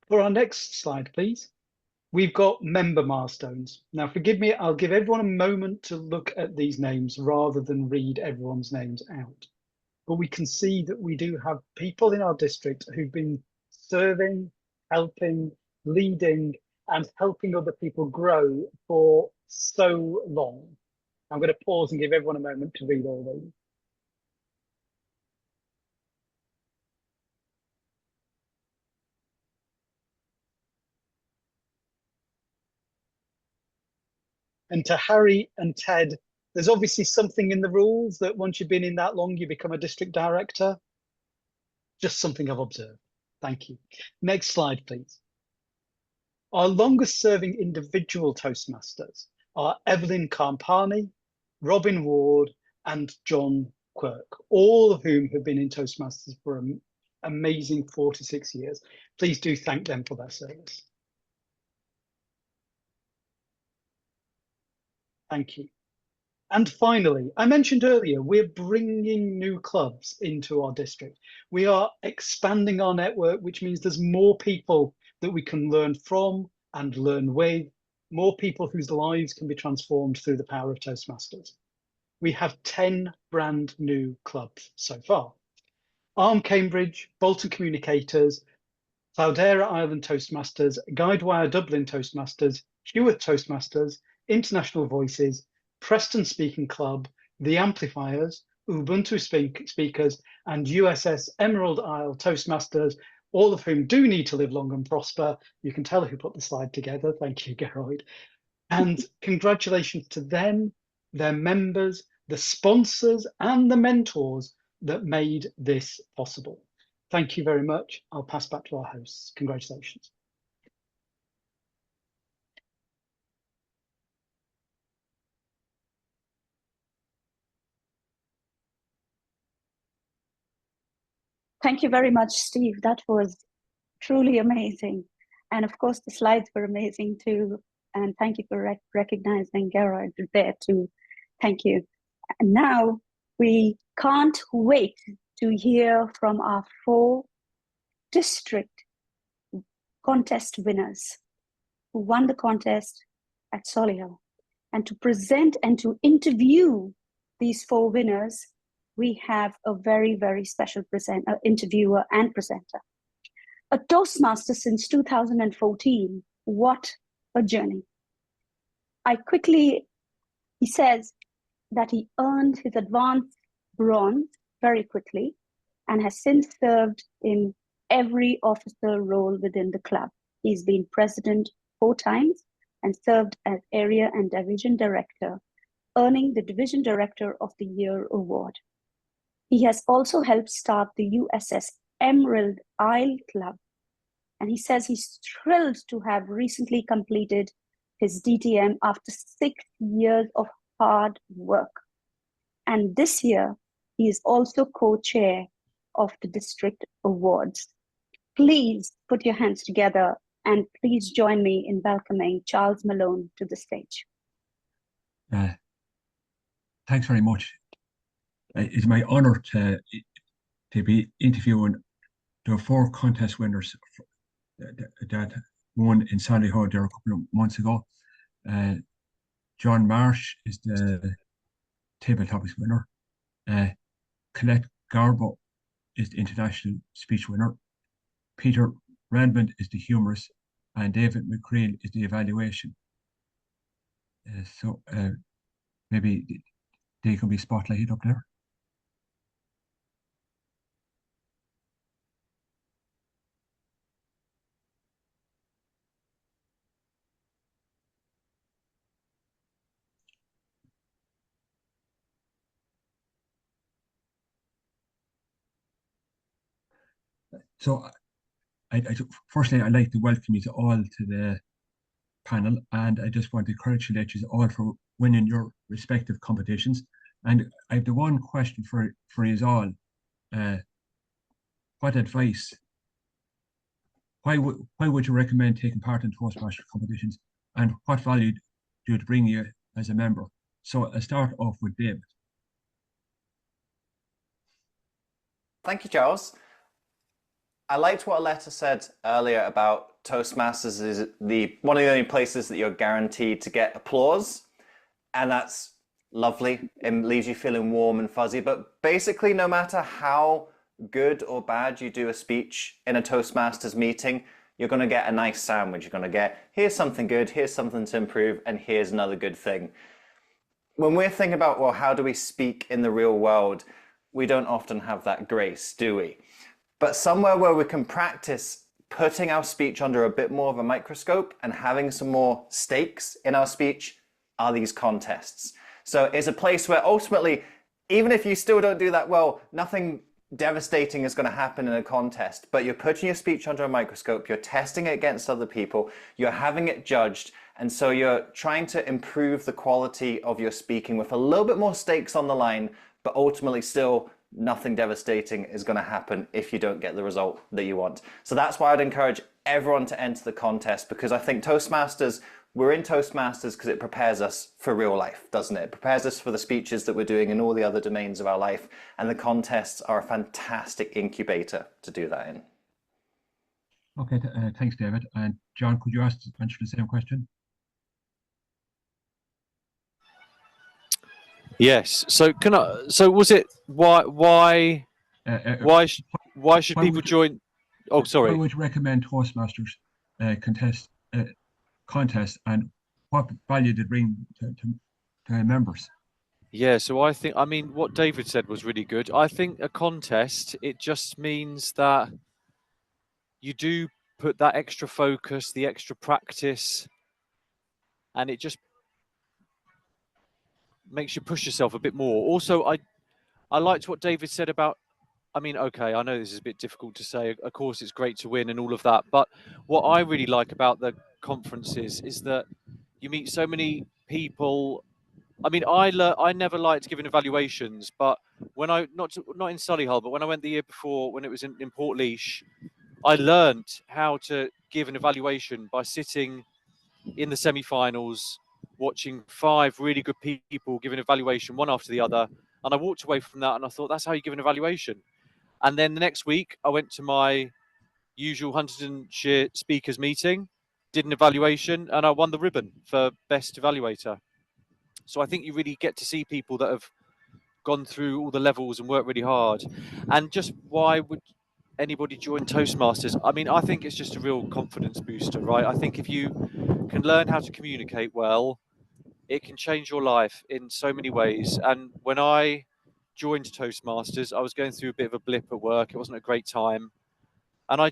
For our next slide, please. We've got member milestones. Now, forgive me, I'll give everyone a moment to look at these names rather than read everyone's names out. But we can see that we do have people in our district who've been serving, helping, leading, and helping other people grow for so long. I'm going to pause and give everyone a moment to read all these. And to Harry and Ted, there's obviously something in the rules that once you've been in that long, you become a district director. Just something I've observed. Thank you. Next slide, please. Our longest serving individual Toastmasters are Evelyn Campani, Robin Ward, and John Quirk, all of whom have been in Toastmasters for an amazing 46 years. Please do thank them for their service. Thank you. And finally, I mentioned earlier, we're bringing new clubs into our district. We are expanding our network, which means there's more people that we can learn from and learn with, more people whose lives can be transformed through the power of Toastmasters. We have 10 brand new clubs so far. Arm Cambridge, Bolton Communicators, Cloudera Island Toastmasters, Guidewire Dublin Toastmasters, Heworth Toastmasters, International Voices, Preston Speaking Club, The Amplifiers, Ubuntu Speakers, and USS Emerald Isle Toastmasters, all of whom do need to live long and prosper. You can tell who put the slide together. Thank you, Geroid. And congratulations to them, their members, the sponsors, and the mentors that made this possible. Thank you very much. I'll pass back to our hosts. Congratulations. Thank you very much, Steve. That was truly amazing. And of course, the slides were amazing too. And thank you for recognizing Geroid there too. Thank you. And now we can't wait to hear from our 4 district contest winners who won the contest at Solihull. And to present and to interview these 4 winners, we have a very, very special interviewer and presenter. A Toastmaster since 2014. What a journey. He says that he earned his advanced bronze very quickly and has since served in every officer role within the club. He's been president 4 times and served as area and division director, earning the Division Director of the Year award. He has also helped start the USS Emerald Isle Club. And he says he's thrilled to have recently completed his DTM after 6 years of hard work. And this year, he is also co-chair of the district awards. Please put your hands together and please join me in welcoming Charles Malone to the stage. Thanks very much. It's my honor to be interviewing the 4 contest winners that won in Solihull there a couple of months ago. John Marsh is the table topics winner. Colette Garbo is the international speech winner. Peter Redmond is the humorist, and David McCreel is the evaluation. So maybe they can be spotlighted up there. So firstly, I'd like to welcome you to all to the panel, and I just want to congratulate you all for winning your respective competitions. And I have the one question for you all. What advice, why would you recommend taking part in Toastmasters competitions, and what value do it bring you as a member? So I'll start off with David. Thank you, Charles. I liked what Aletta said earlier about Toastmasters is one of the only places that you're guaranteed to get applause, and that's lovely. It leaves you feeling warm and fuzzy, but basically no matter how good or bad you do a speech in a Toastmasters meeting, you're going to get a nice sandwich. You're going to get, here's something good, here's something to improve, and here's another good thing. When we're thinking about, well, how do we speak in the real world, we don't often have that grace, do we? But somewhere where we can practice putting our speech under a bit more of a microscope and having some more stakes in our speech are these contests. So it's a place where ultimately, even if you still don't do that well, nothing devastating is going to happen in a contest, but you're putting your speech under a microscope, you're testing it against other people, you're having it judged, and so you're trying to improve the quality of your speaking with a little bit more stakes on the line, but ultimately still nothing devastating is going to happen if you don't get the result that you want. So that's why I'd encourage everyone to enter the contest, because I think Toastmasters, we're in Toastmasters because it prepares us for real life, doesn't it? It prepares us for the speeches that we're doing in all the other domains of our life, and the contests are a fantastic incubator to do that in. Okay, thanks, David. And John, could you answer the same question? Yes. So can I? So was it why should people join? Oh, sorry. Why would you recommend Toastmasters contest, and what value did it bring to members? Yeah. So I mean, what David said was really good. I think a contest, it just means that you do put that extra focus, the extra practice, and it just makes you push yourself a bit more. Also, I liked what David said about, I mean, okay, I know this is a bit difficult to say. Of course, it's great to win and all of that. But what I really like about the conferences is that you meet so many people. I mean, I never liked giving evaluations, but when I, not in Solihull, but when I went the year before, when it was in Portlaoise, I learned how to give an evaluation by sitting in the semi-finals, watching 5 really good people give an evaluation one after the other. And I walked away from that and I thought, that's how you give an evaluation. And then the next week, I went to my usual Huntingdonshire speakers meeting, did an evaluation, and I won the ribbon for best evaluator. So I think you really get to see people that have gone through all the levels and worked really hard. And just why would anybody join Toastmasters? I mean, I think it's just a real confidence booster, right? I think if you can learn how to communicate well, it can change your life in so many ways. And when I joined Toastmasters, I was going through a bit of a blip at work. It wasn't a great time. And I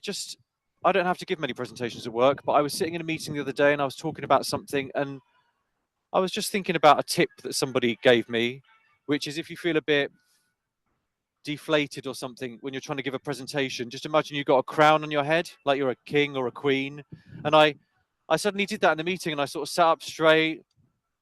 don't have to give many presentations at work, but I was sitting in a meeting the other day and I was talking about something, and I was just thinking about a tip that somebody gave me, which is if you feel a bit deflated or something when you're trying to give a presentation, just imagine you've got a crown on your head, like you're a king or a queen. And I suddenly did that in the meeting, and I sort of sat up straight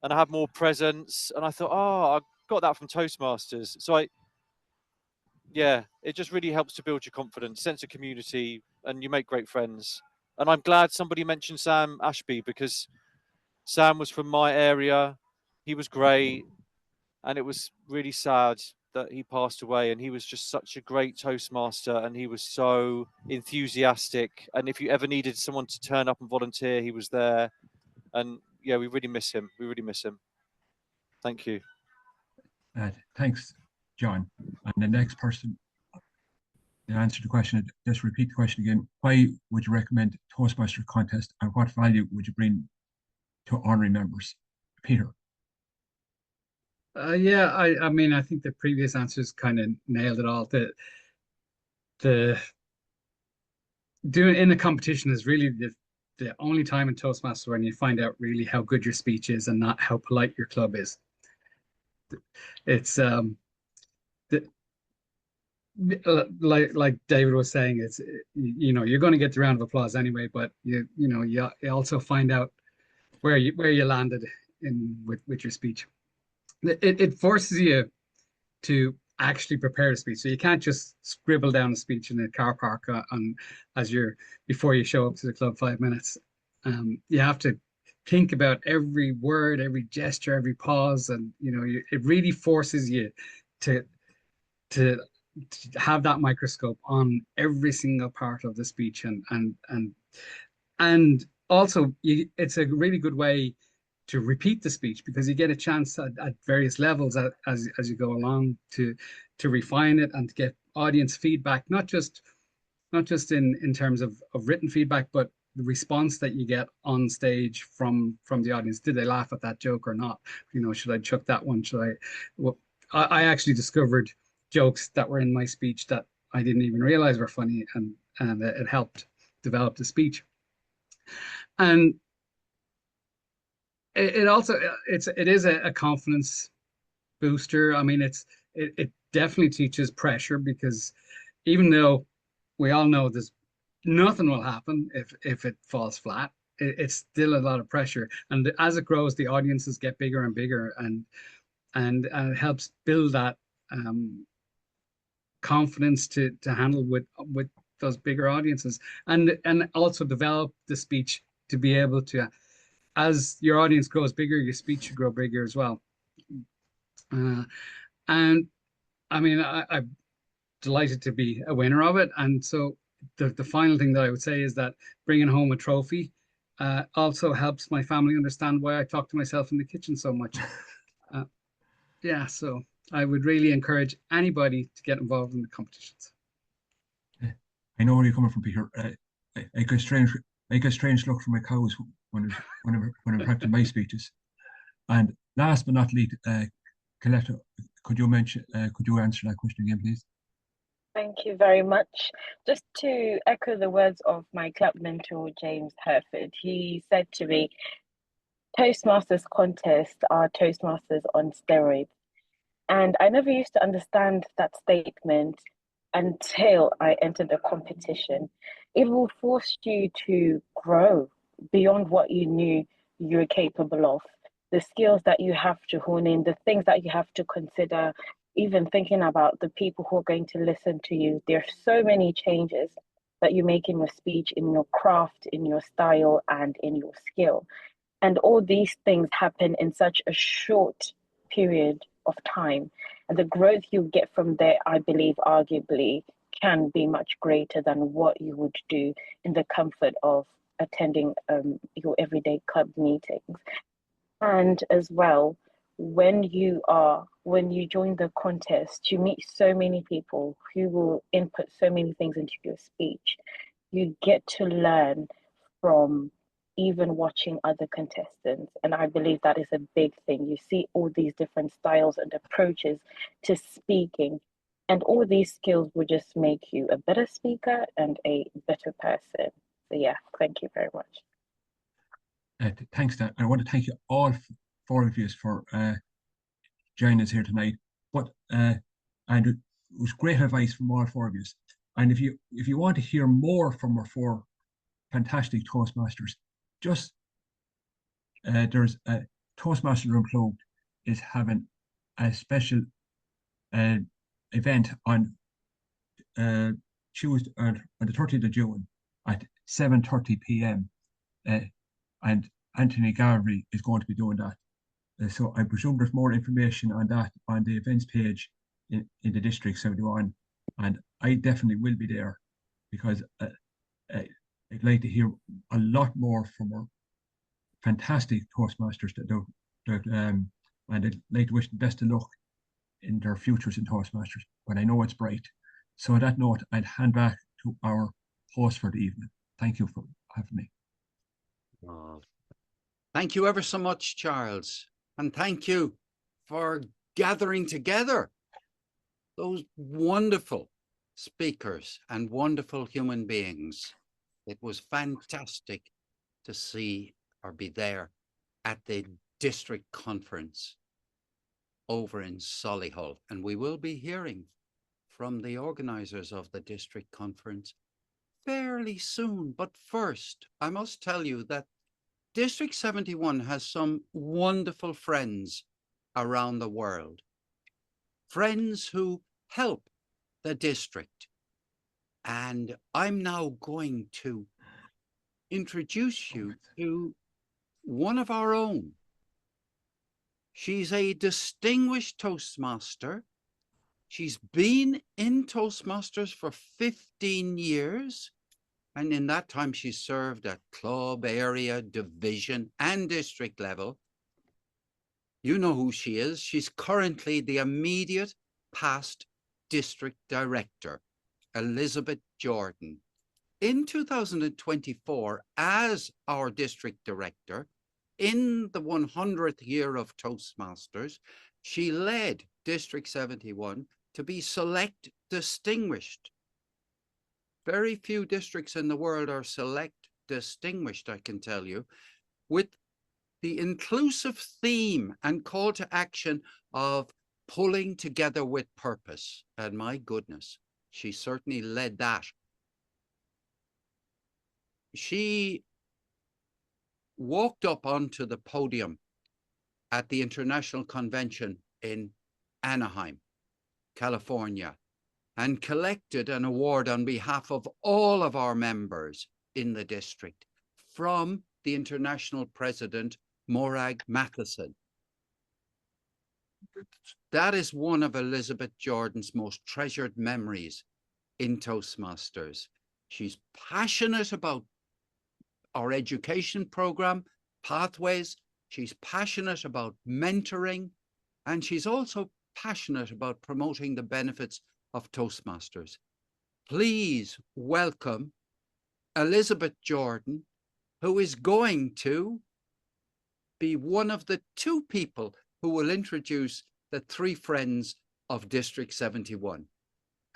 and I had more presence, and I thought, oh, I got that from Toastmasters. So it just really helps to build your confidence, sense of community, and you make great friends. And I'm glad somebody mentioned Sam Ashby, because Sam was from my area. He was great. And it was really sad that he passed away, and he was just such a great Toastmaster, and he was so enthusiastic. And if you ever needed someone to turn up and volunteer, he was there. And yeah, we really miss him. We really miss him. Thank you. Thanks, John. And the next person to answer the question, just repeat the question again. Why would you recommend Toastmaster contest, and what value would you bring to honorary members? Peter. Yeah, I mean, I think the previous answers kind of nailed it all. The doing in a competition is really the only time in Toastmasters when you find out really how good your speech is and not how polite your club is. It's like David was saying, it's you're going to get the round of applause anyway, but you also find out where you landed with your speech. It forces you to actually prepare a speech, so you can't just scribble down a speech in a car park before you show up to the club 5 minutes. You have to think about every word, every gesture, every pause, and it really forces you to have that microscope on every single part of the speech, and also it's a really good way to repeat the speech, because you get a chance at various levels as you go along to refine it and to get audience feedback, not just in terms of written feedback, but the response that you get on stage from the audience. Did they laugh at that joke or not? Should I chuck that one? I actually discovered jokes that were in my speech that I didn't even realize were funny, and it helped develop the speech. And it is a confidence booster. I mean, it definitely teaches pressure, because even though we all know there's nothing will happen if it falls flat, it's still a lot of pressure. And as it grows, the audiences get bigger and bigger, and it helps build that confidence to handle with those bigger audiences, and also develop the speech to be able to, as your audience grows bigger, your speech should grow bigger as well. And I mean, I'm delighted to be a winner of it. And so the final thing that I would say is that bringing home a trophy also helps my family understand why I talk to myself in the kitchen so much. Yeah, so I would really encourage anybody to get involved in the competitions. I know where you're coming from, Peter. I get a strange look from my cows when I'm practicing my speeches. And last but not least, Aletta, could you answer that question again, please? Thank you very much. Just to echo the words of my club mentor, James Herford, he said to me, Toastmasters contests are Toastmasters on steroids. And I never used to understand that statement until I entered a competition. It will force you to grow beyond what you knew you were capable of. The skills that you have to hone in, the things that you have to consider, even thinking about the people who are going to listen to you. There are so many changes that you make in your speech, in your craft, in your style, and in your skill. And all these things happen in such a short period of time. And the growth you get from there, I believe, arguably, can be much greater than what you would do in the comfort of attending your everyday club meetings. And as well, when you join the contest, you meet so many people who will input so many things into your speech. You get to learn from even watching other contestants. And I believe that is a big thing. You see all these different styles and approaches to speaking, and all these skills will just make you a better speaker and a better person. So yeah, thank you very much. Thanks, Dan. I want to thank you all four of you for joining us here tonight. And it was great advice from all four of you. And if you want to hear more from our four fantastic Toastmasters, just there's a Toastmasters Unplugged is having a special event on Tuesday, on the 30th of June at 7:30 p.m. And Anthony Garvey is going to be doing that. So I presume there's more information on that on the events page in the District 71, and I definitely will be there because I'd like to hear a lot more from our fantastic Toastmasters and I'd like to wish them best of luck in their futures in Toastmasters, but I know it's bright. So on that note, I'd hand back to our host for the evening. Thank you for having me. Oh, thank you ever so much, Charles. And thank you for gathering together those wonderful speakers and wonderful human beings. It was fantastic to see or be there at the district conference over in Solihull. And we will be hearing from the organizers of the district conference fairly soon. But first, I must tell you that District 71 has some wonderful friends around the world. Friends who help the district. And I'm now going to introduce you to one of our own. She's a distinguished Toastmaster. She's been in Toastmasters for 15 years. And in that time, she served at club, area, division, and district level. You know who she is. She's currently the immediate past district director, Elizabeth Jordan. In 2024, as our district director, in the 100th year of Toastmasters, she led District 71 to be select distinguished. Very few districts in the world are select distinguished, I can tell you, with the inclusive theme and call to action of pulling together with purpose. And my goodness, she certainly led that. She walked up onto the podium at the International Convention in Anaheim, California, and collected an award on behalf of all of our members in the district from the international president, Morag Matheson. That is one of Elizabeth Jordan's most treasured memories in Toastmasters. She's passionate about our education program, Pathways. She's passionate about mentoring, and she's also passionate about promoting the benefits of Toastmasters. Please welcome Elizabeth Jordan, who is going to be one of the two people who will introduce the three friends of District 71.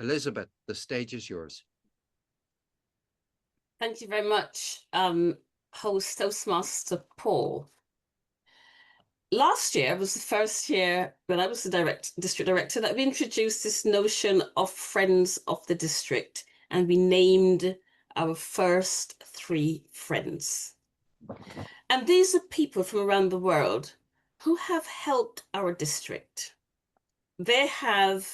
Elizabeth, the stage is yours. Thank you very much, host Toastmaster Paul. Last year was the first year when I was the district director that we introduced this notion of friends of the district, and we named our first three friends. And these are people from around the world who have helped our district. They have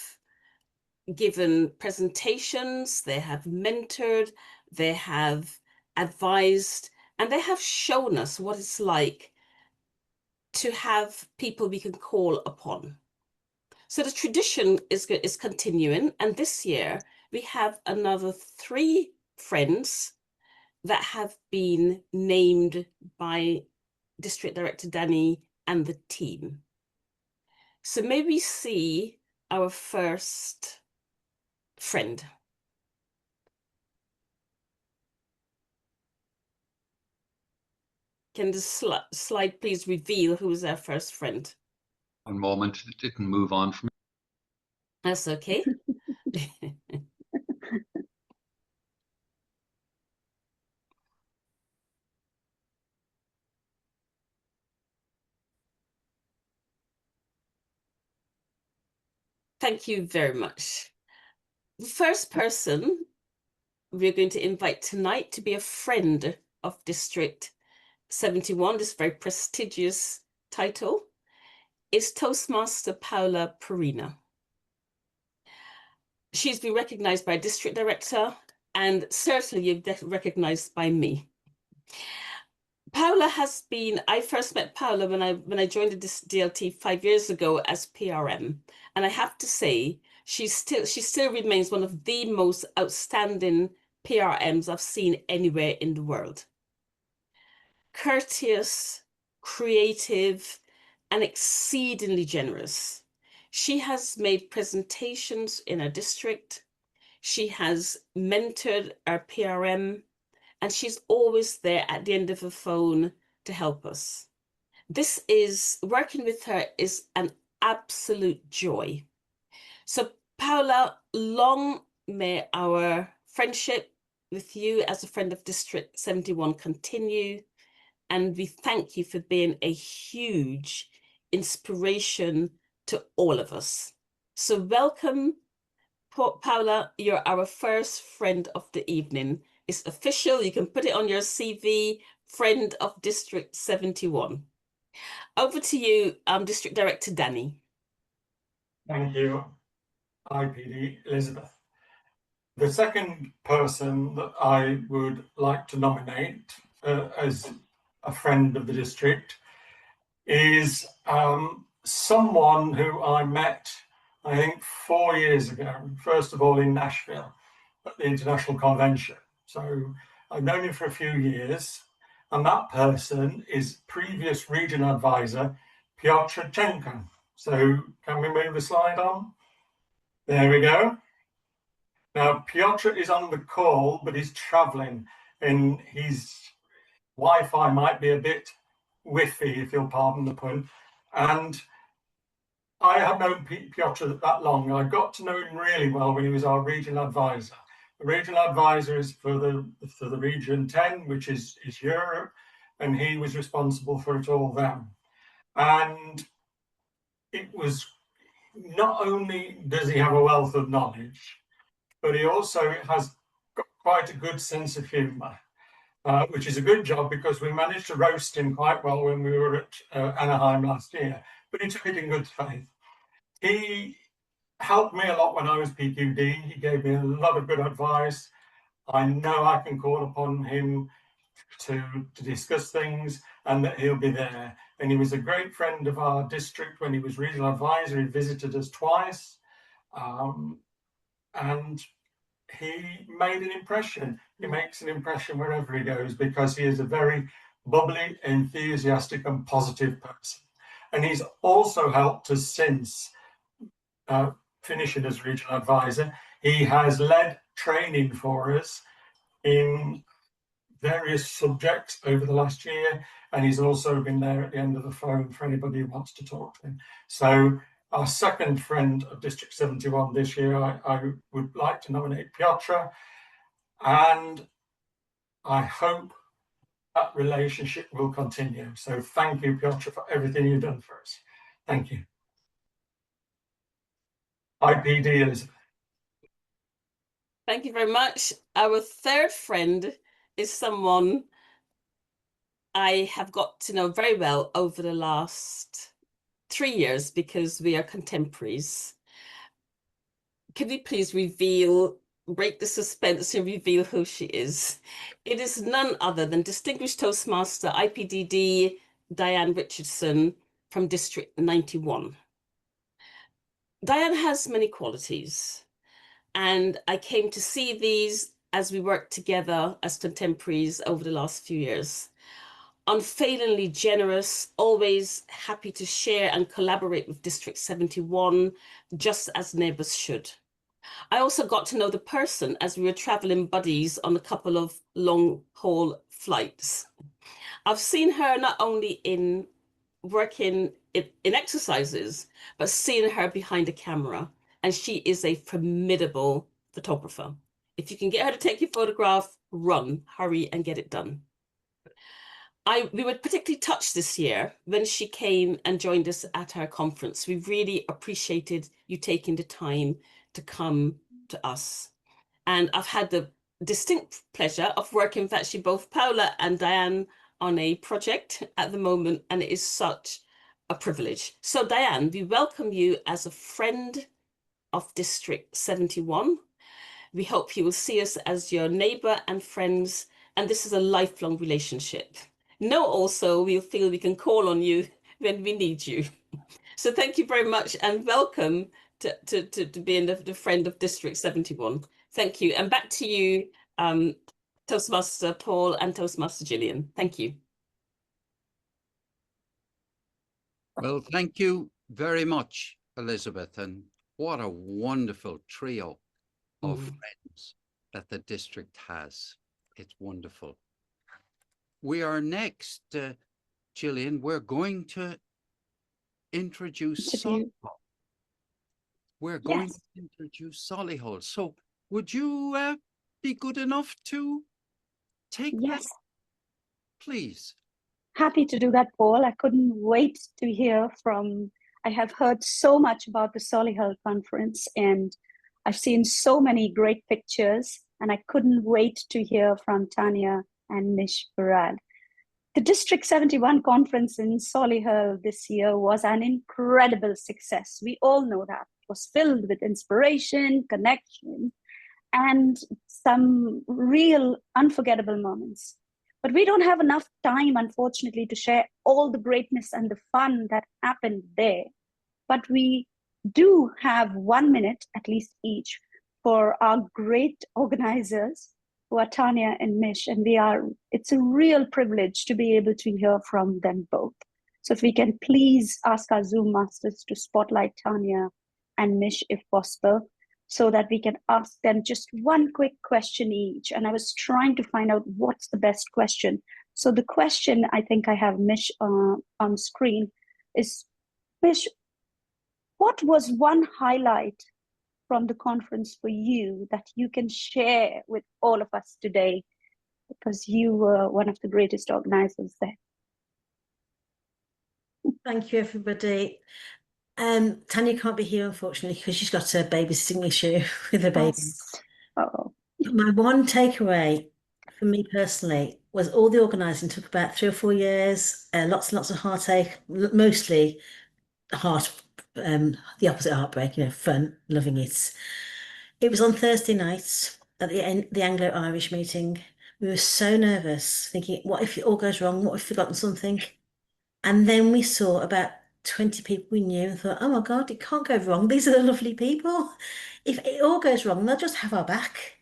given presentations, they have mentored, they have advised, and they have shown us what it's like to have people we can call upon. So the tradition is continuing, and this year we have another three friends that have been named by District Director Danny and the team. So may we see our first friend. Can the slide please reveal who is our first friend? One moment, it didn't move on from. That's okay. Thank you very much. The first person we're going to invite tonight to be a friend of District 71, this very prestigious title, is Toastmaster Paula Perina. She's been recognized by District Director, and certainly you've recognized by me. Paula has been, I first met Paula when I joined the DLT 5 years ago as PRM. And I have to say, She still remains one of the most outstanding PRMs I've seen anywhere in the world. Courteous, creative, and exceedingly generous. She has made presentations in her district. She has mentored our PRM, and she's always there at the end of the phone to help us. Working with her is an absolute joy. So Paula, long may our friendship with you as a friend of District 71 continue. And we thank you for being a huge inspiration to all of us. So welcome, Paula, you're our first friend of the evening. It's official, you can put it on your CV, friend of District 71. Over to you, District Director Danny. Thank you, IPD Elizabeth. The second person that I would like to nominate as a friend of the district is someone who I met, I think, 4 years ago, first of all in Nashville at the International Convention. So I've known him for a few years, and that person is previous region advisor, Piotr Chenko. So can we move the slide on? There we go. Now, Piotr is on the call, but he's traveling and his Wi-Fi might be a bit whiffy, if you'll pardon the pun. And I have known Piotr that long. I got to know him really well when he was our regional advisor. The regional advisor is for the region 10, which is Europe, and he was responsible for it all then. And it was, not only does he have a wealth of knowledge, but he also has got quite a good sense of humour, which is a good job because we managed to roast him quite well when we were at Anaheim last year, but he took it in good faith. He helped me a lot when I was PQD. He gave me a lot of good advice. I know I can call upon him to discuss things and that he'll be there. And he was a great friend of our district when he was regional advisor. He visited us twice. And he made an impression. He makes an impression wherever he goes because he is a very bubbly, enthusiastic and positive person. And he's also helped us since finishing as regional advisor. He has led training for us in various subjects over the last year, and he's also been there at the end of the phone for anybody who wants to talk to him. So our second friend of District 71 this year, I would like to nominate Piotr, and I hope that relationship will continue. So thank you, Piotr, for everything you've done for us. Thank you. IPD Elizabeth. Thank you very much. Our third friend is someone I have got to know very well over the last 3 years because we are contemporaries. Could we please break the suspense and reveal who she is? It is none other than Distinguished Toastmaster IPDD Diane Richardson from District 91. Diane has many qualities, and I came to see these as we worked together as contemporaries over the last few years. Unfailingly generous, always happy to share and collaborate with District 71, just as neighbours should. I also got to know the person as we were travelling buddies on a couple of long-haul flights. I've seen her not only in working in exercises, but seeing her behind a camera, and she is a formidable photographer. If you can get her to take your photograph, run, hurry and get it done. We were particularly touched this year when she came and joined us at our conference. We really appreciated you taking the time to come to us. And I've had the distinct pleasure of working with actually both Paula and Diane on a project at the moment, and it is such a privilege. So Diane, we welcome you as a friend of District 71. We hope you will see us as your neighbour and friends, and this is a lifelong relationship. Know also we'll feel we can call on you when we need you. So thank you very much and welcome to being the friend of District 71. Thank you. And back to you, Toastmaster Paul and Toastmaster Jillian. Thank you. Well, thank you very much, Elizabeth. And what a wonderful trio of friends that the district has. It's wonderful. We are next, Jillian, we're going to introduce Solihull. We're going to introduce Solihull. So would you be good enough to take that, please? Happy to do that, Paul. I couldn't wait to hear from, I have heard so much about the Solihull conference and I've seen so many great pictures and I couldn't wait to hear from Tanya and Mish Farad. The District 71 conference in Solihull this year was an incredible success. We all know that. It was filled with inspiration, connection, and some real unforgettable moments. But we don't have enough time, unfortunately, to share all the greatness and the fun that happened there. But we do have 1 minute, at least each, for our great organizers, who are Tanya and Mish, and it's a real privilege to be able to hear from them both. So if we can please ask our Zoom masters to spotlight Tanya and Mish if possible, so that we can ask them just one quick question each. And I was trying to find out what's the best question. So the question, I think I have Mish on screen, is, Mish, what was one highlight from the conference for you that you can share with all of us today? Because you were one of the greatest organizers there. Thank you, everybody. Tanya can't be here, unfortunately, because she's got a babysitting issue with her baby. Oh. My one takeaway for me personally was all the organising took about 3 or 4 years, lots and lots of heartache, mostly the opposite of heartbreak, fun, loving it. It was on Thursday night at the Anglo-Irish meeting. We were so nervous, thinking, what if it all goes wrong? What if we've forgotten something? And then we saw about 20 people we knew and thought, oh my God, it can't go wrong. These are the lovely people. If it all goes wrong, they'll just have our back.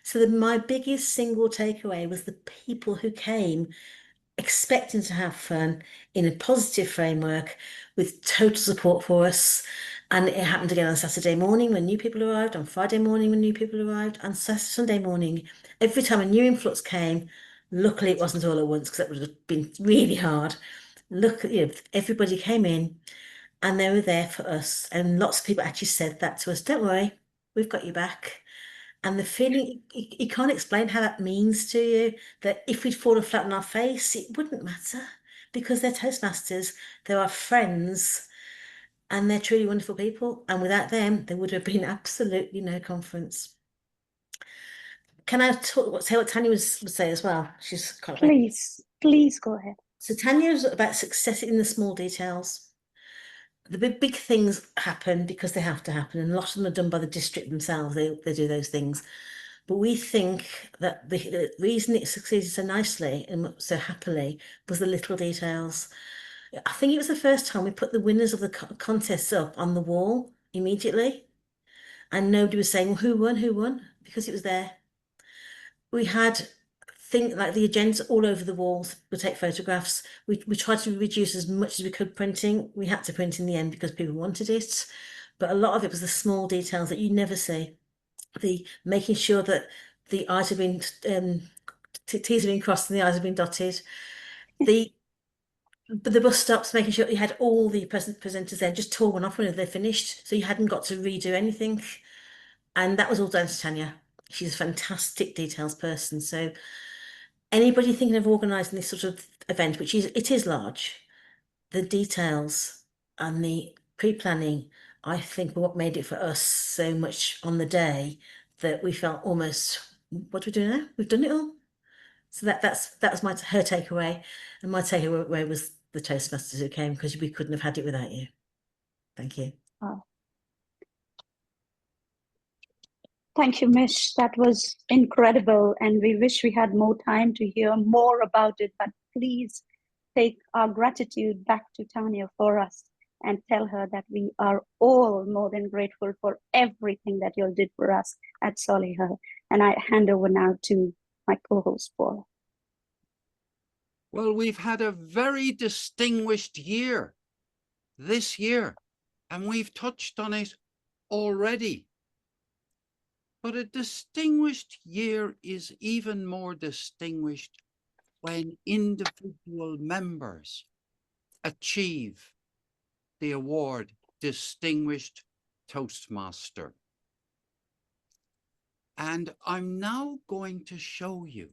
So my biggest single takeaway was the people who came expecting to have fun in a positive framework with total support for us. And it happened again on Saturday morning when new people arrived, on Friday morning when new people arrived, and Sunday morning. Every time a new influx came, luckily it wasn't all at once because that would have been really hard. Look, everybody came in and they were there for us. And lots of people actually said that to us, don't worry, we've got you back. And the feeling, you can't explain how that means to you, that if we'd fallen flat on our face, it wouldn't matter because they're Toastmasters, they're our friends, and they're truly wonderful people. And without them, there would have been absolutely no conference. Can I say what Tanya would say as well? She's quite Please go ahead. So Tanya was about success in the small details. The big things happen because they have to happen, and a lot of them are done by the district themselves. They do those things. But we think that the reason it succeeded so nicely and so happily was the little details. I think it was the first time we put the winners of the contests up on the wall immediately. And nobody was saying, well, who won? Because it was there. We had things like the agendas all over the walls. We take photographs. We tried to reduce as much as we could printing. We had to print in the end because people wanted it. But a lot of it was the small details that you never see. The making sure that the I's have been, T's have been crossed and the I's have been dotted. The bus stops, making sure you had all the presenters there, just tore one off when they're finished. So you hadn't got to redo anything. And that was all down to Tanya. She's a fantastic details person. So anybody thinking of organising this sort of event, which it is large, the details and the pre-planning, I think, were what made it for us so much on the day that we felt almost, what do we do now? We've done it all. So that was her takeaway, and my takeaway was the Toastmasters who came, because we couldn't have had it without you. Thank you. Oh. Thank you, Mish. That was incredible, and we wish we had more time to hear more about it, but please take our gratitude back to Tanya for us. and tell her that we are all more than grateful for everything that you all did for us at Solihull. And I hand over now to my co-host, Paul. Well, we've had a very distinguished year this year, and we've touched on it already. But a distinguished year is even more distinguished when individual members achieve the award Distinguished Toastmaster. And I'm now going to show you,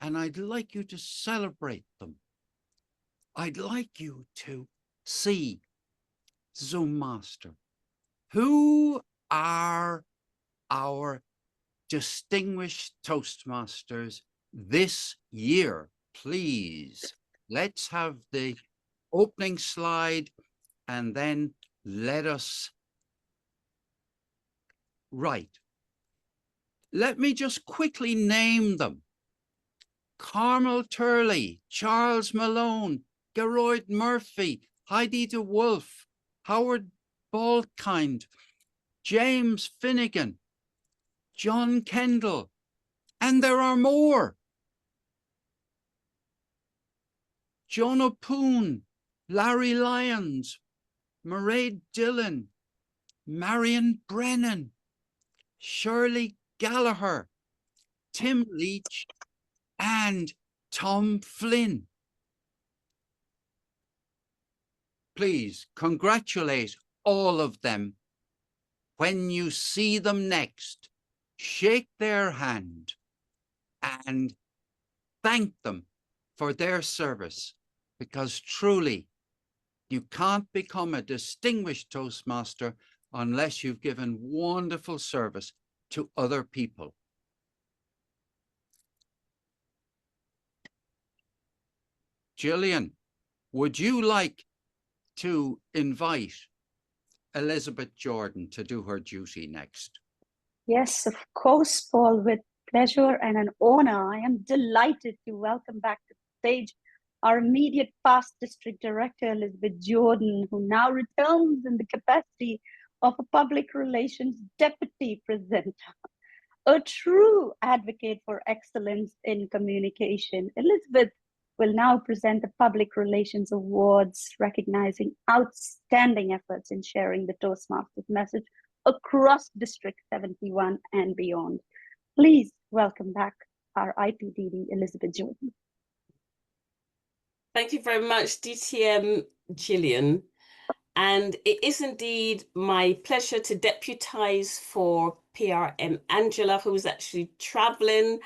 and I'd like you to celebrate them. I'd like you to see Zoom Master. Who are our distinguished Toastmasters this year? Please, let's have the opening slide and then let us write. Let me just quickly name them. Carmel Turley, Charles Malone, Geroyd Murphy, Heidi de Wolf, Howard Balkind, James Finnegan, John Kendall, and there are more. Jonah Poon, Larry Lyons, Mairead Dillon, Marion Brennan, Shirley Gallagher, Tim Leach, and Tom Flynn. Please congratulate all of them. When you see them next, shake their hand and thank them for their service, because truly you can't become a distinguished Toastmaster unless you've given wonderful service to other people. Jillian, would you like to invite Elizabeth Jordan to do her duty next? Yes, of course, Paul, with pleasure and an honor. I am delighted to welcome back to the stage our immediate past District Director, Elizabeth Jordan, who now returns in the capacity of a Public Relations Deputy Presenter, a true advocate for excellence in communication. Elizabeth will now present the Public Relations Awards, recognizing outstanding efforts in sharing the Toastmasters message across District 71 and beyond. Please welcome back our IPDD, Elizabeth Jordan. Thank you very much, DTM Jillian. And it is indeed my pleasure to deputize for PRM Angela, who is actually traveling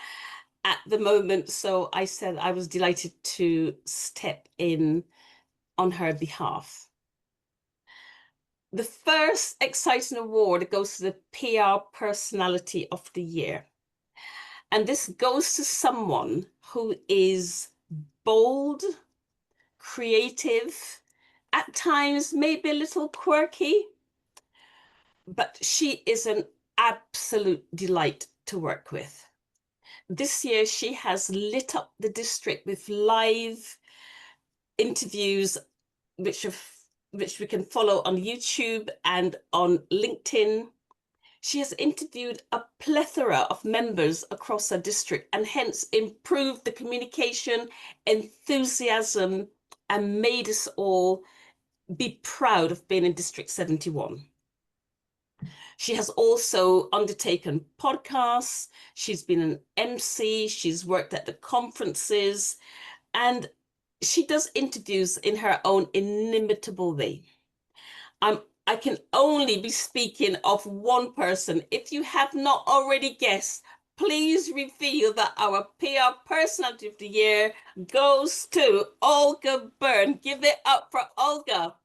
at the moment. So I said I was delighted to step in on her behalf. The first exciting award goes to the PR Personality of the Year. And this goes to someone who is bold, creative, at times maybe a little quirky, but she is an absolute delight to work with. This year, she has lit up the district with live interviews, which we can follow on YouTube and on LinkedIn. She has interviewed a plethora of members across her district and hence improved the communication, enthusiasm, and made us all be proud of being in District 71. She has also undertaken podcasts, she's been an MC, she's worked at the conferences, and she does interviews in her own inimitable way. I can only be speaking of one person. If you have not already guessed, please reveal that our PR Personality of the Year goes to Olga Byrne. Give it up for Olga.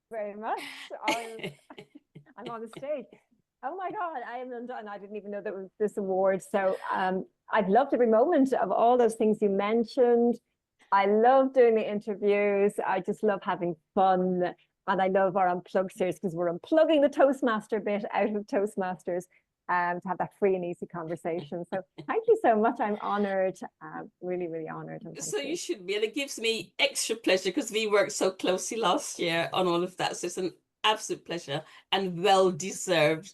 Very much. I'm on the stage. Oh my God, I am undone. I didn't even know there was this award. So I've loved every moment of all those things you mentioned. I love doing the interviews. I just love having fun. And I love our Unplugged series because we're unplugging the Toastmaster bit out of Toastmasters. to have that free and easy conversation. So thank you so much. I'm honored, really, really honored. And So thank you should be, and it gives me extra pleasure because we worked so closely last year on all of that. So it's an absolute pleasure and well deserved.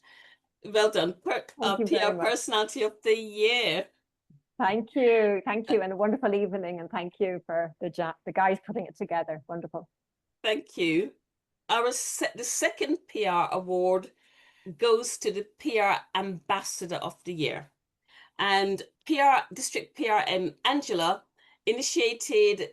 Well done. Thank you very PR much. Personality of the Year. Thank you, and a wonderful evening, and thank you for the guys putting it together. Wonderful. Thank you. The second PR award goes to the PR Ambassador of the Year. And District PRM Angela initiated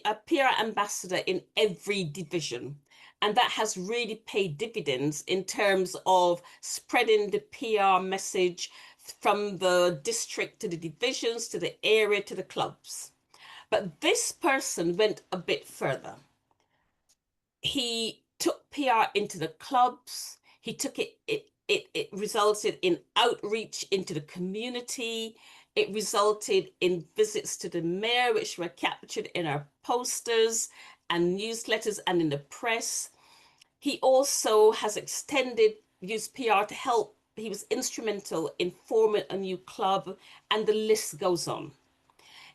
a PR ambassador in every division. And that has really paid dividends in terms of spreading the PR message from the district to the divisions, to the area, to the clubs. But this person went a bit further. He took PR into the clubs. He took it resulted in outreach into the community. It resulted in visits to the mayor, which were captured in our posters and newsletters and in the press. He also has used PR to help. He was instrumental in forming a new club, and the list goes on.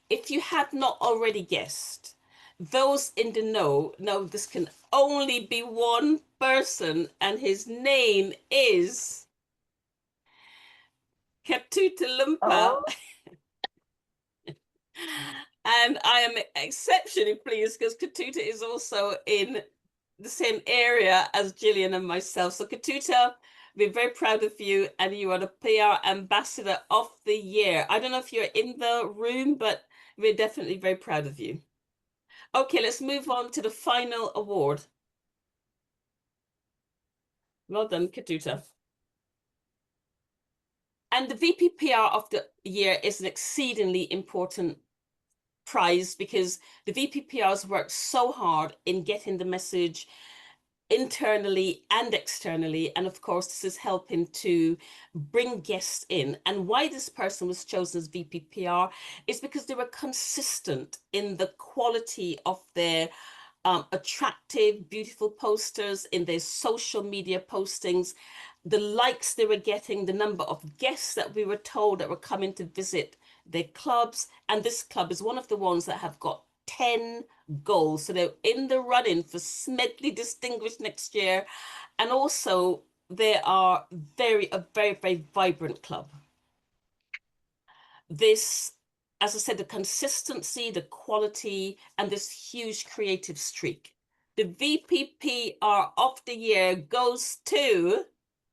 If you had not already guessed, those in the know this can only be one person, and his name is Katuta Lumpa. Oh. And I am exceptionally pleased because Katuta is also in the same area as Jillian and myself. So Katuta, we're very proud of you, and you are the PR Ambassador of the Year. I don't know if you're in the room, but we're definitely very proud of you. Okay, let's move on to the final award. Well done, Katuta. And the VPPR of the Year is an exceedingly important prize because the VPPRs worked so hard in getting the message internally and externally. And of course, this is helping to bring guests in. And why this person was chosen as VPPR is because they were consistent in the quality of their attractive, beautiful posters, in their social media postings, the likes they were getting, the number of guests that we were told that were coming to visit their clubs. And this club is one of the ones that have got 10 goals. So they're in the running for Smedley Distinguished next year. And also they are a very, very vibrant club. This, as I said, the consistency, the quality, and this huge creative streak. The VPPR of the Year goes to,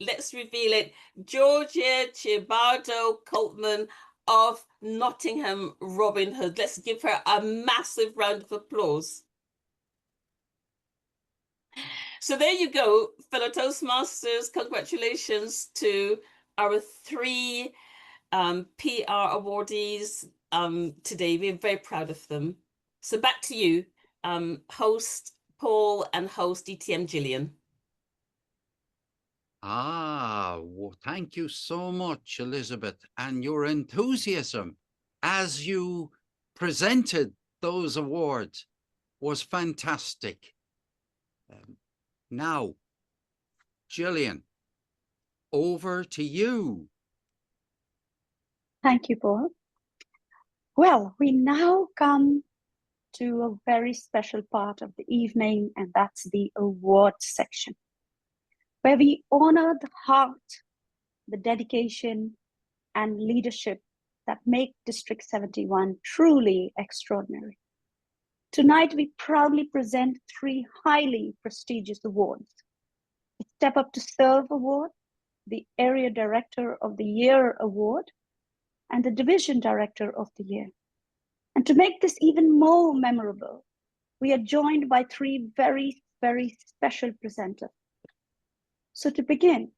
let's reveal it, Georgia Chibardo Coltman of Nottingham Robin Hood. Let's give her a massive round of applause. So there you go, fellow Toastmasters. Congratulations to our 3 PR awardees today. We're very proud of them. So back to you, host Paul and host DTM Jillian. Well, thank you so much, Elizabeth, and your enthusiasm as you presented those awards was fantastic. Now, Jillian, over to you. Thank you, Paul. Well, we now come to a very special part of the evening, and that's the awards section, where we honor the heart, the dedication, and leadership that make District 71 truly extraordinary. Tonight, we proudly present 3 highly prestigious awards: the Step Up to Serve Award, the Area Director of the Year Award, and the Division Director of the Year. And to make this even more memorable, we are joined by 3 very, very special presenters. So to begin,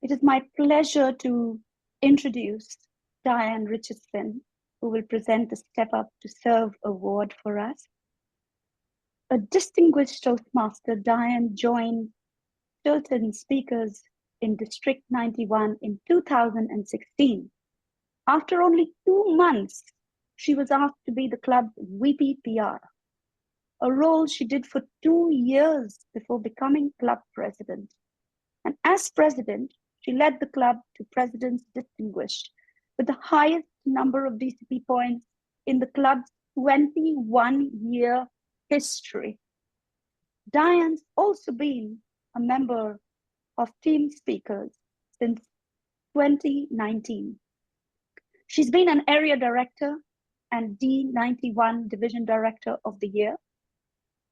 it is my pleasure to introduce Diane Richardson, who will present the Step Up to Serve Award for us. A distinguished Toastmaster, Diane joined Tilton Speakers in District 91 in 2016. After only 2 months, she was asked to be the club's VPPR, a role she did for 2 years before becoming club president. And as president, She led the club to President's Distinguished with the highest number of DCP points in the club's 21-year history. Diane's also been a member of Team Speakers since 2019. She's been an area director and D91 Division Director of the Year,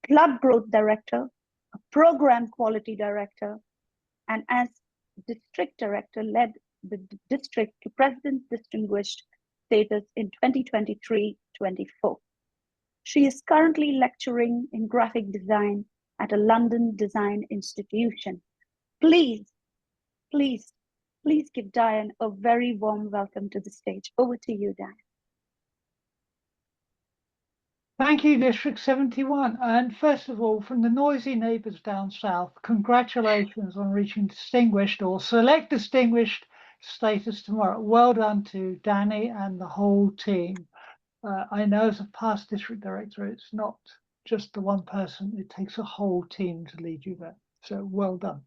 Club Growth Director, a Program Quality Director, and as District Director led the district to President's Distinguished status in 2023-24. She is currently lecturing in graphic design at a London design institution. Please, please, please give Diane a very warm welcome to the stage. Over to you, Diane. Thank you, District 71. And first of all, from the noisy neighbours down south, congratulations on reaching distinguished or select distinguished status tomorrow. Well done to Danny and the whole team. I know as a past district director, it's not just the one person, it takes a whole team to lead you there. So well done.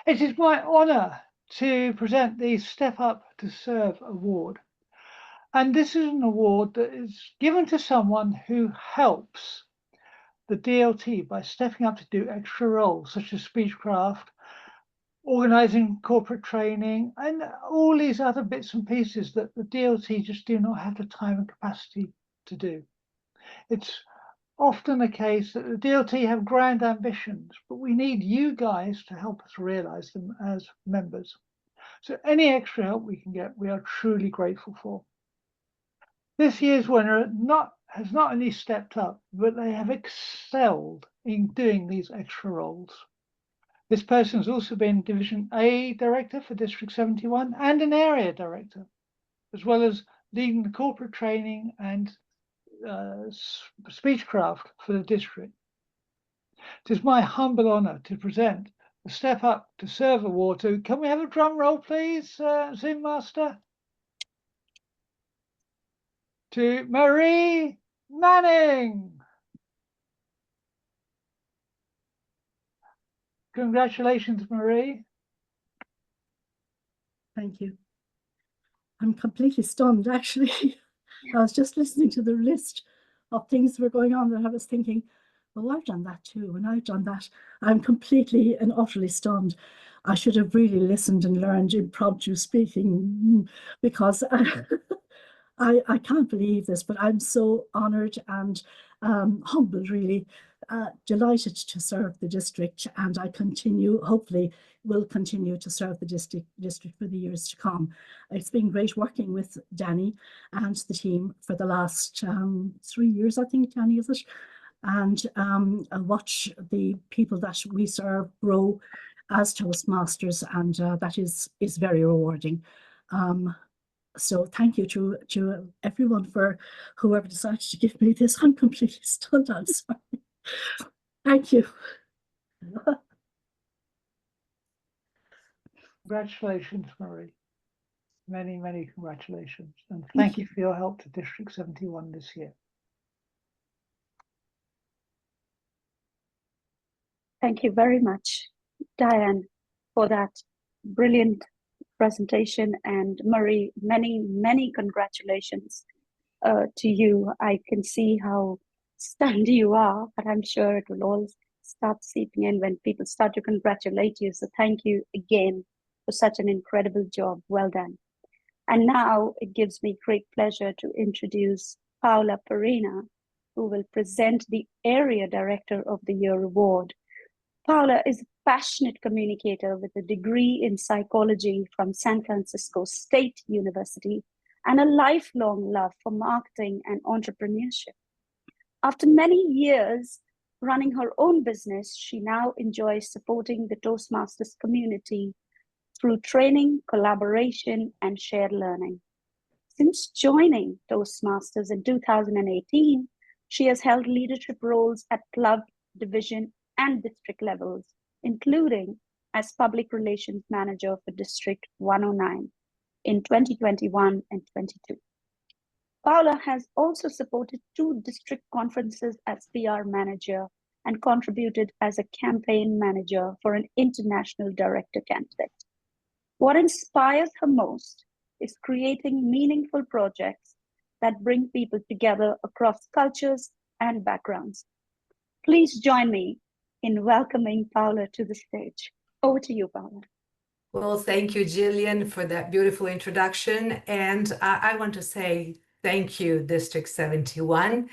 It is my honour to present the Step Up to Serve award. And this is an award that is given to someone who helps the DLT by stepping up to do extra roles such as speechcraft, organising corporate training, and all these other bits and pieces that the DLT just do not have the time and capacity to do. It's often the case that the DLT have grand ambitions, but we need you guys to help us realise them as members. So any extra help we can get, we are truly grateful for. This year's winner has not only stepped up, but they have excelled in doing these extra roles. This person has also been Division A Director for District 71 and an Area Director, as well as leading the corporate training and speechcraft for the district. It is my humble honour to present the Step Up to Serve award to, can we have a drum roll please, Zoom Master? To Marie Manning. Congratulations, Marie. Thank you. I'm completely stunned, actually. I was just listening to the list of things that were going on and I was thinking, oh, I've done that too, and I've done that. I'm completely and utterly stunned. I should have really listened and learned impromptu speaking because I can't believe this, but I'm so honoured and humbled, really, delighted to serve the district, and I hopefully will continue to serve the district for the years to come. It's been great working with Danny and the team for the last 3 years, I think, Danny, is it? And I watch the people that we serve grow as Toastmasters, and that is very rewarding. So thank you to everyone for whoever decided to give me this. I'm completely stunned. I'm sorry. Thank you. Congratulations, Marie. Many, many congratulations. And thank you for your help to District 71 this year. Thank you very much, Diane, for that brilliant presentation, and Marie, many, many congratulations to you. I can see how stunned you are, but I'm sure it will all start seeping in when people start to congratulate you. So thank you again for such an incredible job. Well done. And now it gives me great pleasure to introduce Paula Perina, who will present the Area Director of the Year award. Paula is a passionate communicator with a degree in psychology from San Francisco State University and a lifelong love for marketing and entrepreneurship. After many years running her own business, she now enjoys supporting the Toastmasters community through training, collaboration, and shared learning. Since joining Toastmasters in 2018, she has held leadership roles at club, division, and district levels, including as Public Relations Manager for District 109 in 2021 and 22. Paula has also supported 2 district conferences as PR manager and contributed as a campaign manager for an international director candidate. What inspires her most is creating meaningful projects that bring people together across cultures and backgrounds. Please join me in welcoming Paula to the stage. Over to you, Paula. Well, thank you, Jillian, for that beautiful introduction. And I want to say thank you, District 71.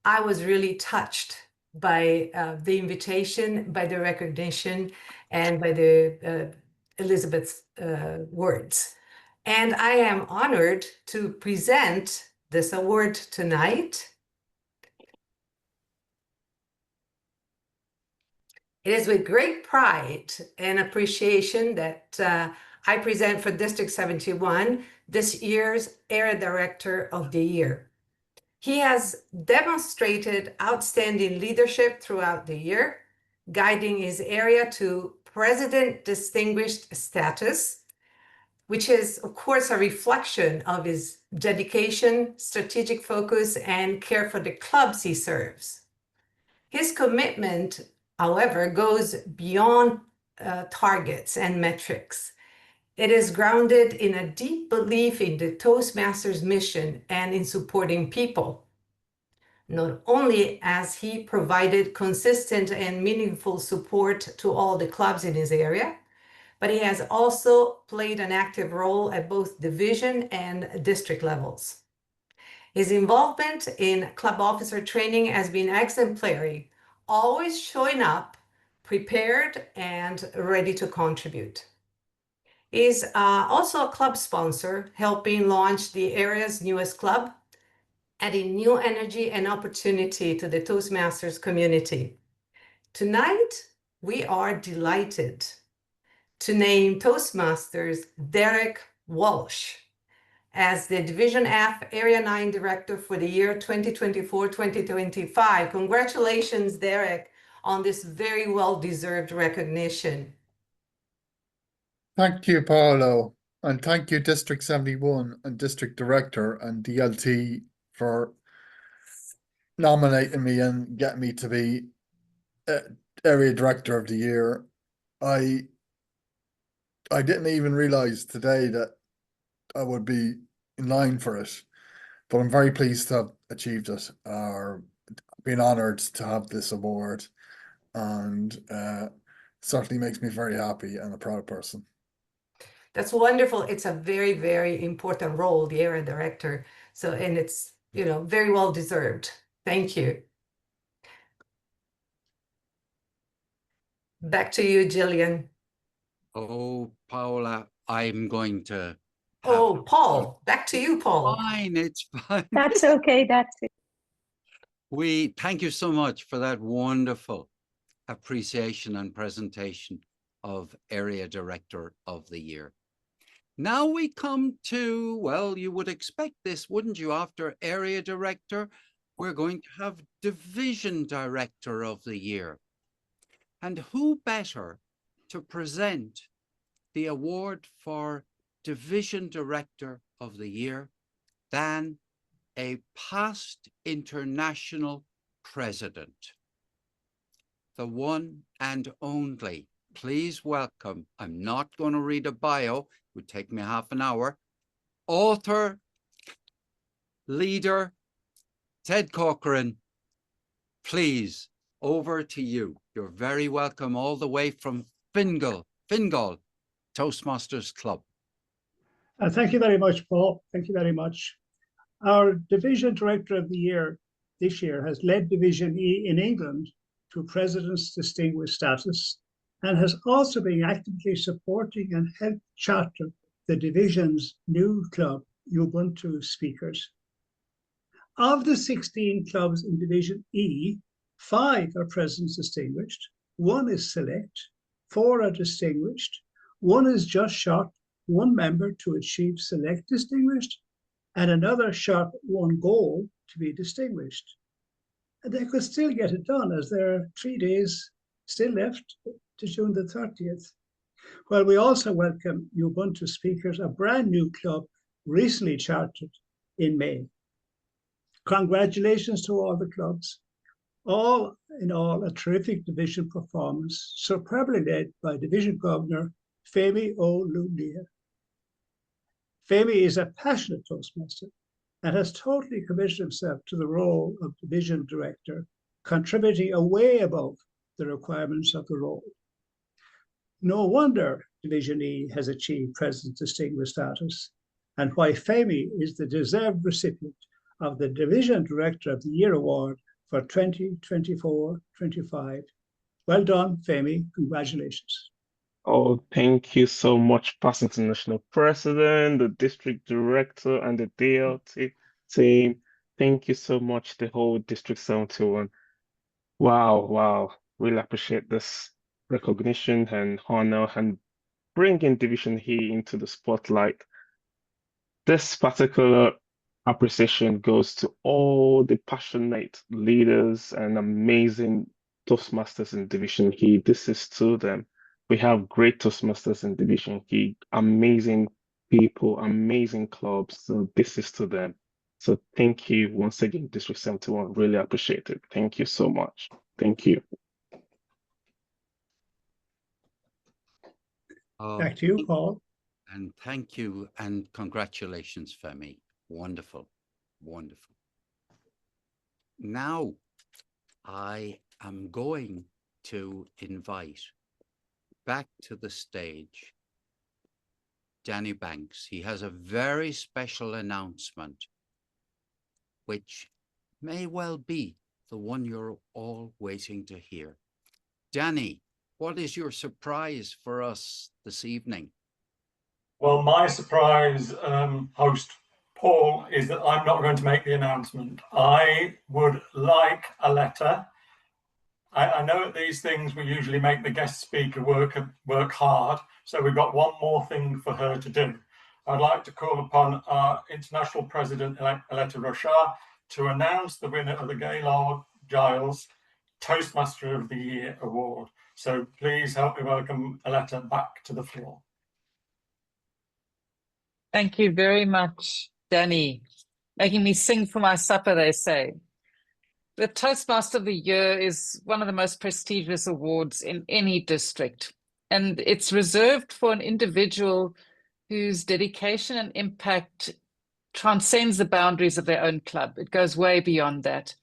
I was really touched by the invitation, by the recognition, and by the Elizabeth's words. And I am honored to present this award tonight. It is with great pride and appreciation that I present for District 71 this year's Area Director of the Year. He has demonstrated outstanding leadership throughout the year, guiding his area to President Distinguished status, which is, of course, a reflection of his dedication, strategic focus, and care for the clubs he serves. His commitment, however, goes beyond targets and metrics. It is grounded in a deep belief in the Toastmasters mission and in supporting people. Not only has he provided consistent and meaningful support to all the clubs in his area, but he has also played an active role at both division and district levels. His involvement in club officer training has been exemplary, always showing up, prepared, and ready to contribute. He's also a club sponsor, helping launch the area's newest club, adding new energy and opportunity to the Toastmasters community. Tonight, we are delighted to name Toastmasters Derek Walsh as the Division F Area 9 Director for the year 2024-2025. Congratulations, Derek, on this very well-deserved recognition. Thank you, Paolo, and thank you, District 71 and District Director and DLT for nominating me and getting me to be Area Director of the Year. I didn't even realize today that I would be in line for it, but I'm very pleased to have achieved it, or been honored to have this award, and certainly makes me very happy and a proud person. That's wonderful. It's a very, very important role, the area director. So, and it's, you know, very well deserved. Thank you. Back to you, Jillian. Oh, Paula, I'm going to. Oh, Paul, back to you, Paul. Fine, it's fine. That's okay, that's it. We thank you so much for that wonderful appreciation and presentation of Area Director of the Year. Now we come to, well, you would expect this, wouldn't you? After Area Director, we're going to have Division Director of the Year. And who better to present the award for Division Director of the Year than a past international president, the one and only. Please welcome, I'm not going to read a bio, it would take me half an hour, author, leader, Ted Corcoran. Please, over to you. You're very welcome all the way from Fingal, Toastmasters Club. Thank you very much, Paul. Thank you very much. Our Division Director of the Year this year has led Division E in England to President's Distinguished status and has also been actively supporting and helped charter the division's new club, Ubuntu Speakers. Of the 16 clubs in Division E, 5 are President's Distinguished, 1 is Select, 4 are Distinguished, 1 is just short 1 member to achieve Select Distinguished, and another short 1 goal to be Distinguished. And they could still get it done, as there are 3 days still left to June the 30th. Well, we also welcome Ubuntu Speakers, a brand new club recently chartered in May. Congratulations to all the clubs. All in all, a terrific division performance, superbly led by Division Governor Femi Olunia. Femi is a passionate Toastmaster and has totally committed himself to the role of Division Director, contributing way above the requirements of the role. No wonder Division E has achieved President Distinguished status, and why Femi is the deserved recipient of the Division Director of the Year Award for 2024-25. Well done, Femi. Congratulations. Oh, thank you so much, past international president, the district director, and the DLT team. Thank you so much, the whole District 71. Wow, wow. Really appreciate this recognition and honor and bringing Division E into the spotlight. This particular appreciation goes to all the passionate leaders and amazing Toastmasters in Division E. This is to them. We have great Toastmasters in Division E, amazing people, amazing clubs. So this is to them. So thank you once again, District 71. Really appreciate it. Thank you so much. Thank you. Back to you, Paul. And thank you and congratulations, Femi. Wonderful, wonderful. Now I am going to invite back to the stage Danny Banks. He has a very special announcement, which may well be the one you're all waiting to hear. Danny, what is your surprise for us this evening? Well, my surprise, host Paul, is that I'm not going to make the announcement. I would like Aletta. I know at these things we usually make the guest speaker work hard, so we've got one more thing for her to do. I'd like to call upon our international president, Aletta Rochat, to announce the winner of the Gaylord Giles Toastmaster of the Year Award. So please help me welcome Aletta back to the floor. Thank you very much, Danny. Making me sing for my supper, they say. The Toastmaster of the Year is one of the most prestigious awards in any district, and it's reserved for an individual whose dedication and impact transcends the boundaries of their own club. It goes way beyond that,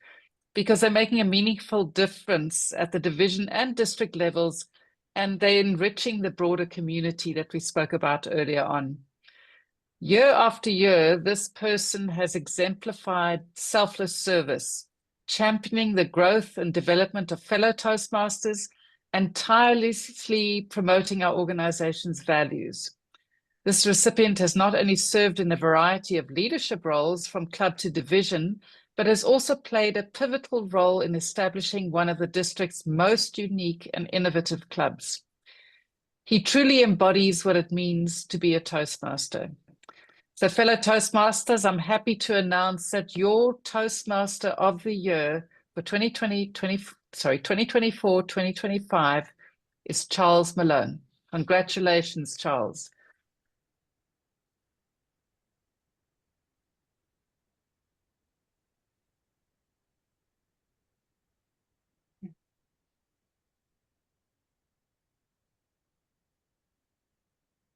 because they're making a meaningful difference at the division and district levels, and they're enriching the broader community that we spoke about earlier on. Year after year, this person has exemplified selfless service, championing the growth and development of fellow Toastmasters and tirelessly promoting our organization's values. This recipient has not only served in a variety of leadership roles from club to division, but has also played a pivotal role in establishing one of the district's most unique and innovative clubs. He truly embodies what it means to be a Toastmaster. So fellow Toastmasters, I'm happy to announce that your Toastmaster of the Year for 2024-2025 is Charles Malone. Congratulations, Charles.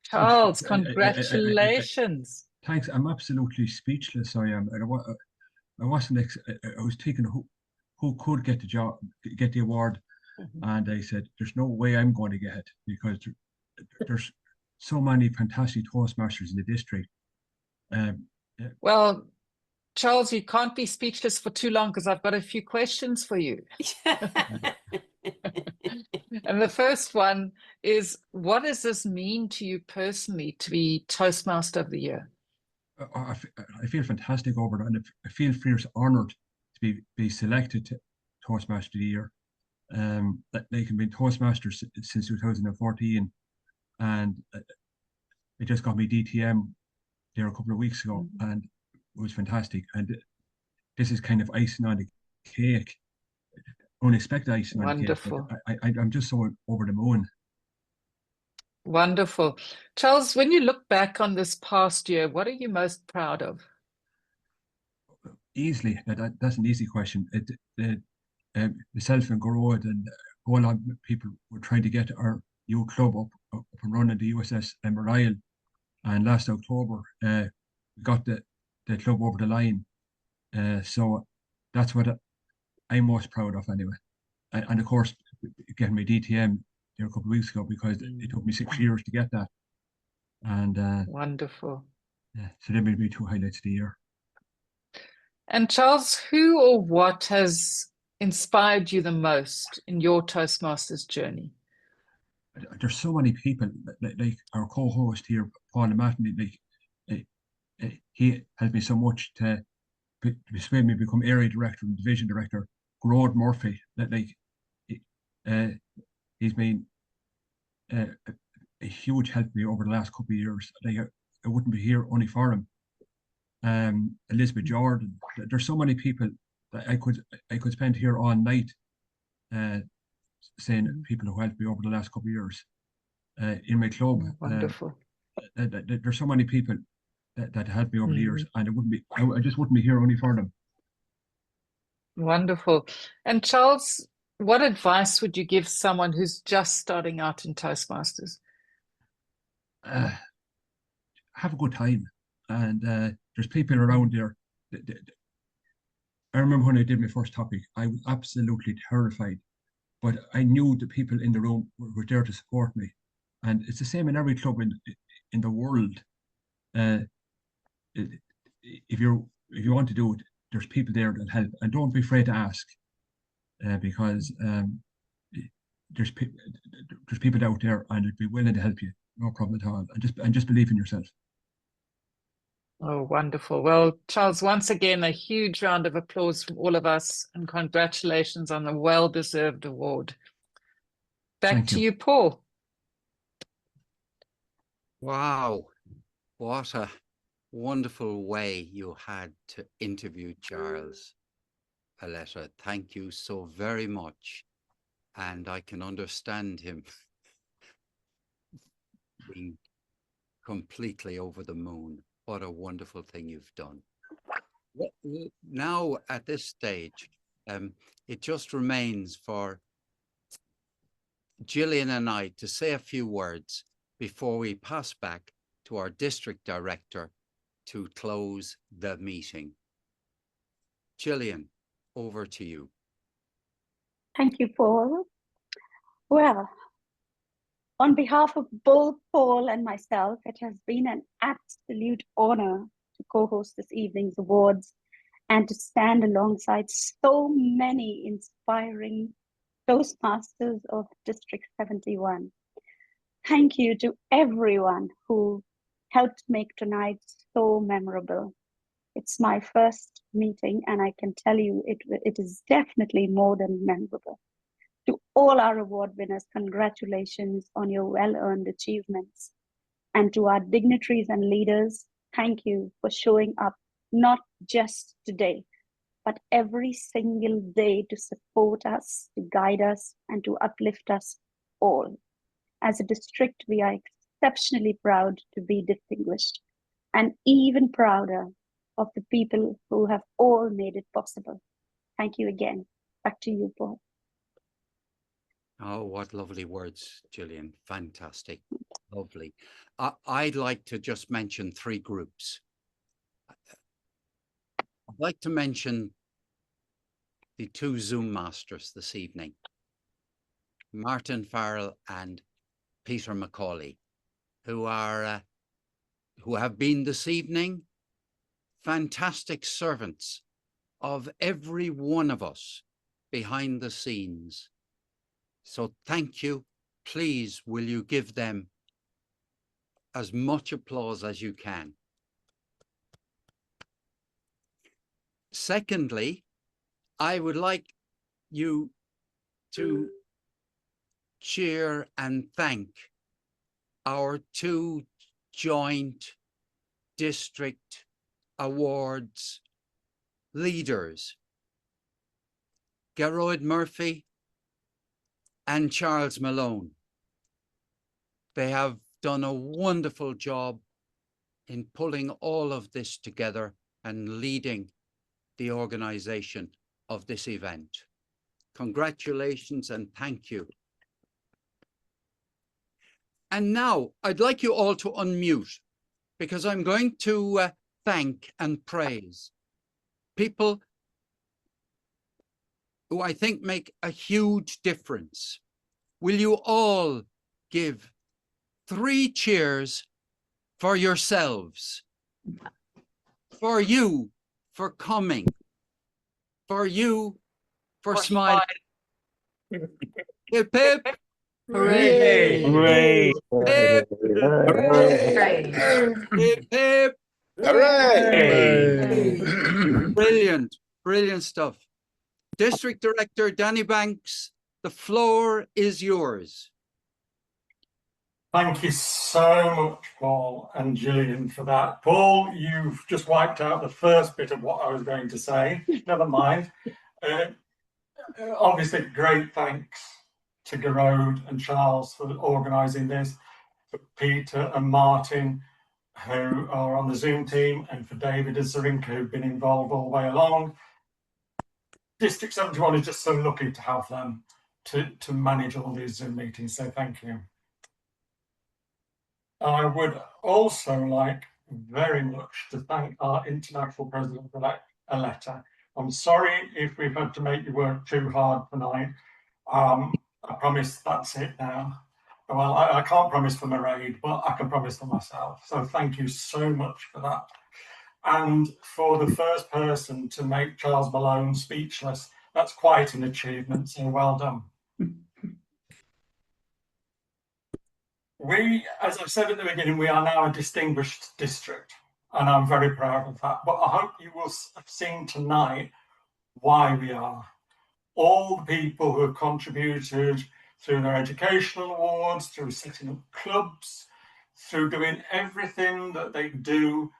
Charles, congratulations. Thanks. I'm absolutely speechless. I am. I wasn't. I was thinking who could get the job, get the award, and I said, "There's no way I'm going to get it because there's so many fantastic Toastmasters in the district." Well, Charles, you can't be speechless for too long because I've got a few questions for you. And the first one is, what does this mean to you personally to be Toastmaster of the Year? I feel fantastic over it, and I feel fierce honoured to be selected to Toastmaster of the Year. They can be Toastmasters since 2014, and it just got me DTM there a couple of weeks ago, and it was fantastic. And this is kind of icing on the cake, unexpected icing on the cake. But I'm just so over the moon. Wonderful. Charles, when you look back on this past year, what are you most proud of? Easily, that's an easy question. Myself and Garrod and all our people were trying to get our youth club up and running the USS Emerald, and last October we got the club over the line. So that's what I'm most proud of anyway. And of course, getting my DTM there a couple of weeks ago, because it took me 6 years to get that. And wonderful. Yeah, so they will be 2 highlights of the year. And Charles, who or what has inspired you the most in your Toastmasters journey? There's so many people, like our co-host here, Paul Matton, he helped me so much to persuade me to become area director and division director. Grode Murphy, he's been a huge help to me over the last couple of years. I wouldn't be here only for him. Elizabeth Jordan. There's so many people that I could spend here all night saying people who helped me over the last couple of years in my club. Wonderful. There's so many people that helped me over the years, and I just wouldn't be here only for them. Wonderful. And Charles, what advice would you give someone who's just starting out in Toastmasters? Have a good time, and there's people around there. I remember when I did my first topic, I was absolutely terrified, but I knew the people in the room were there to support me, and it's the same in every club in the world. If you want to do it, there's people there that help, and don't be afraid to ask, because there's people out there and they'd be willing to help you, no problem at all, and just believe in yourself. Oh, wonderful. Well, Charles, once again, a huge round of applause from all of us, and congratulations on the well-deserved award. Back to you, Paul. Wow, what a wonderful way you had to interview Charles. Aletta, thank you so very much. And I can understand him being completely over the moon. What a wonderful thing you've done. Now, at this stage, it just remains for Jillian and I to say a few words before we pass back to our district director to close the meeting. Jillian, over to you. Thank you, Paul. Well, on behalf of both Paul and myself, it has been an absolute honor to co-host this evening's awards and to stand alongside so many inspiring Toastmasters of District 71. Thank you to everyone who helped make tonight so memorable. It's my first meeting, and I can tell you it is definitely more than memorable. To all our award winners, congratulations on your well-earned achievements. And to our dignitaries and leaders, thank you for showing up not just today, but every single day to support us, to guide us, and to uplift us all. As a district, we are exceptionally proud to be distinguished, and even prouder of the people who have all made it possible. Thank you again. Back to you, Paul. Oh, what lovely words, Jillian. Fantastic. Lovely. I'd like to just mention 3 groups. I'd like to mention the 2 Zoom masters this evening, Martin Farrell and Peter Macaulay, who have been this evening fantastic servants of every one of us behind the scenes. So thank you. Please, will you give them as much applause as you can? Secondly, I would like you to cheer and thank our 2 joint district awards leaders, Geroid Murphy and Charles Malone. They have done a wonderful job in pulling all of this together and leading the organization of this event. Congratulations and thank you. And now I'd like you all to unmute, because I'm going to thank and praise people who I think make a huge difference. Will you all give 3 cheers for yourselves, for you for coming, for you for smiling? Hip hip! Hooray! Hooray! Hip Hooray! hip hip! Hooray! Brilliant, brilliant stuff. District Director Danny Banks, the floor is yours. Thank you so much, Paul and Gillian, for that. Paul, you've just wiped out the first bit of what I was going to say. Never mind. Obviously, great thanks to Gerode and Charles for organising this, for Peter and Martin, who are on the Zoom team, and for David and Sarinka, who've been involved all the way along. District 71 is just so lucky to have them to manage all these Zoom meetings, so thank you. I would also like very much to thank our International President-elect, Aletta. I'm sorry if we've had to make you work too hard tonight. I promise that's it now. Well, I can't promise for Mairead, but I can promise for myself. So thank you so much for that. And for the first person to make Charles Malone speechless, that's quite an achievement, so well done. We, as I've said at the beginning, we are now a distinguished district, and I'm very proud of that. But I hope you will have seen tonight why we are. All the people who have contributed through their educational awards, through setting up clubs, through doing everything that they do,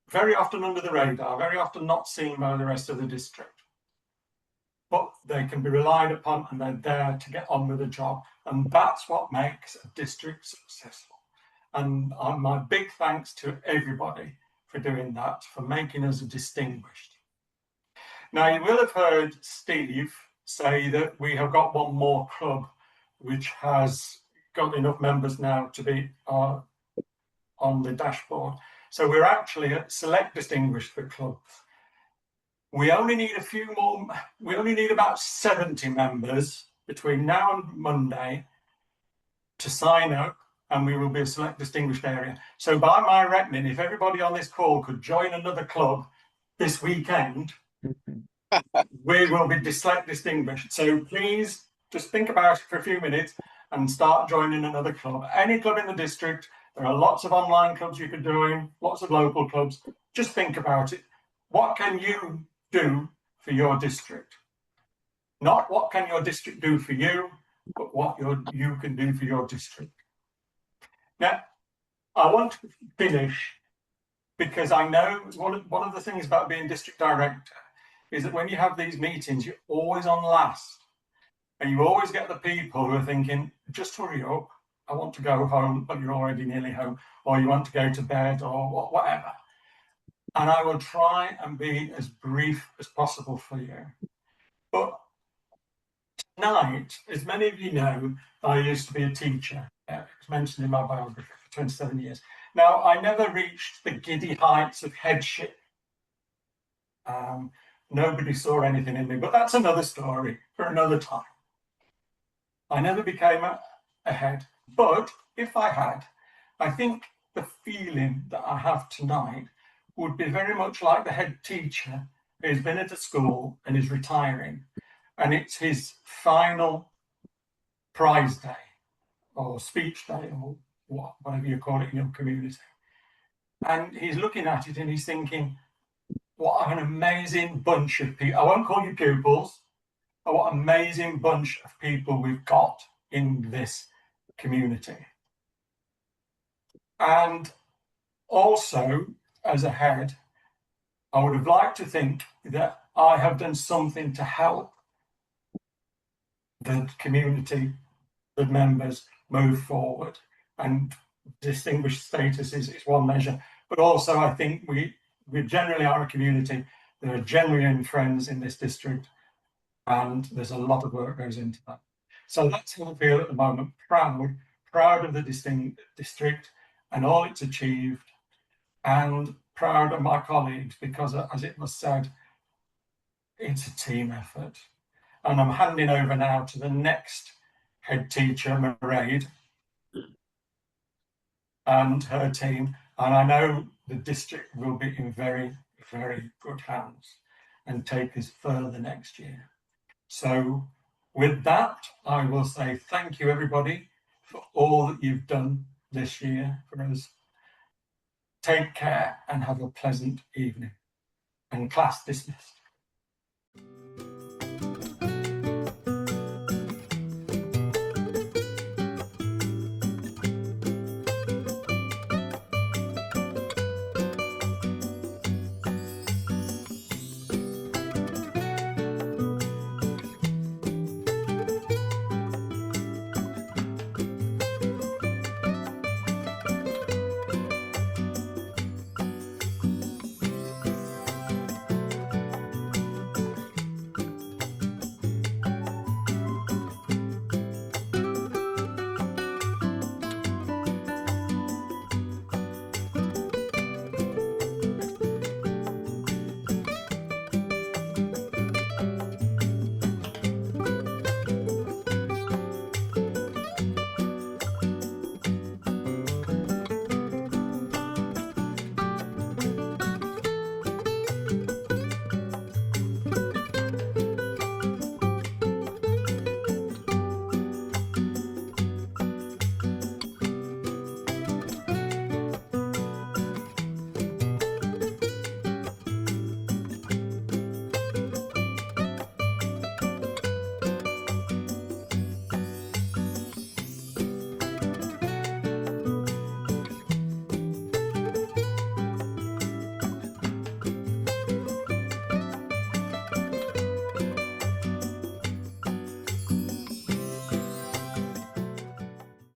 very often under the radar, very often not seen by the rest of the district. But they can be relied upon and they're there to get on with the job. And that's what makes a district successful. And my big thanks to everybody for doing that, for making us distinguished. Now, you will have heard Steve say that we have got one more club, which has got enough members now to be on the dashboard. So we're actually at select distinguished for clubs. We only need a few more, we only need about 70 members between now and Monday to sign up, and we will be a select distinguished area. So by my reckoning, if everybody on this call could join another club this weekend, we will be select distinguished. So please just think about it for a few minutes and start joining another club. Any club in the district, there are lots of online clubs you can join, lots of local clubs. Just think about it. What can you do for your district? Not what can your district do for you, but what you can do for your district. Now, I want to finish because I know one of the things about being district director is that when you have these meetings, you're always on last. And you always get the people who are thinking, just hurry up, I want to go home, but you're already nearly home, or you want to go to bed, or whatever. And I will try and be as brief as possible for you. But tonight, as many of you know, I used to be a teacher. It was mentioned in my biography for 27 years. Now, I never reached the giddy heights of headship. Nobody saw anything in me, but that's another story for another time. I never became a head, but if I had, I think the feeling that I have tonight would be very much like the head teacher who's been at a school and is retiring, and it's his final prize day or speech day or whatever you call it in your community. And he's looking at it and he's thinking, what an amazing bunch of people. I won't call you pupils, but what an amazing bunch of people we've got in this community. And also, as a head, I would have liked to think that I have done something to help the community, the members, move forward. And distinguished status is one measure. But also, I think we generally are a community. There are genuine friends in this district, and there's a lot of work goes into that. So that's how I feel at the moment. Proud proud of the district and all it's achieved, and proud of my colleagues because, as it was said, it's a team effort. And I'm handing over now to the next head teacher, Mairead, and her team. And I know the district will be in very, very good hands and take us further next year. So with that, I will say thank you, everybody, for all that you've done this year for us. Take care and have a pleasant evening. And class dismissed.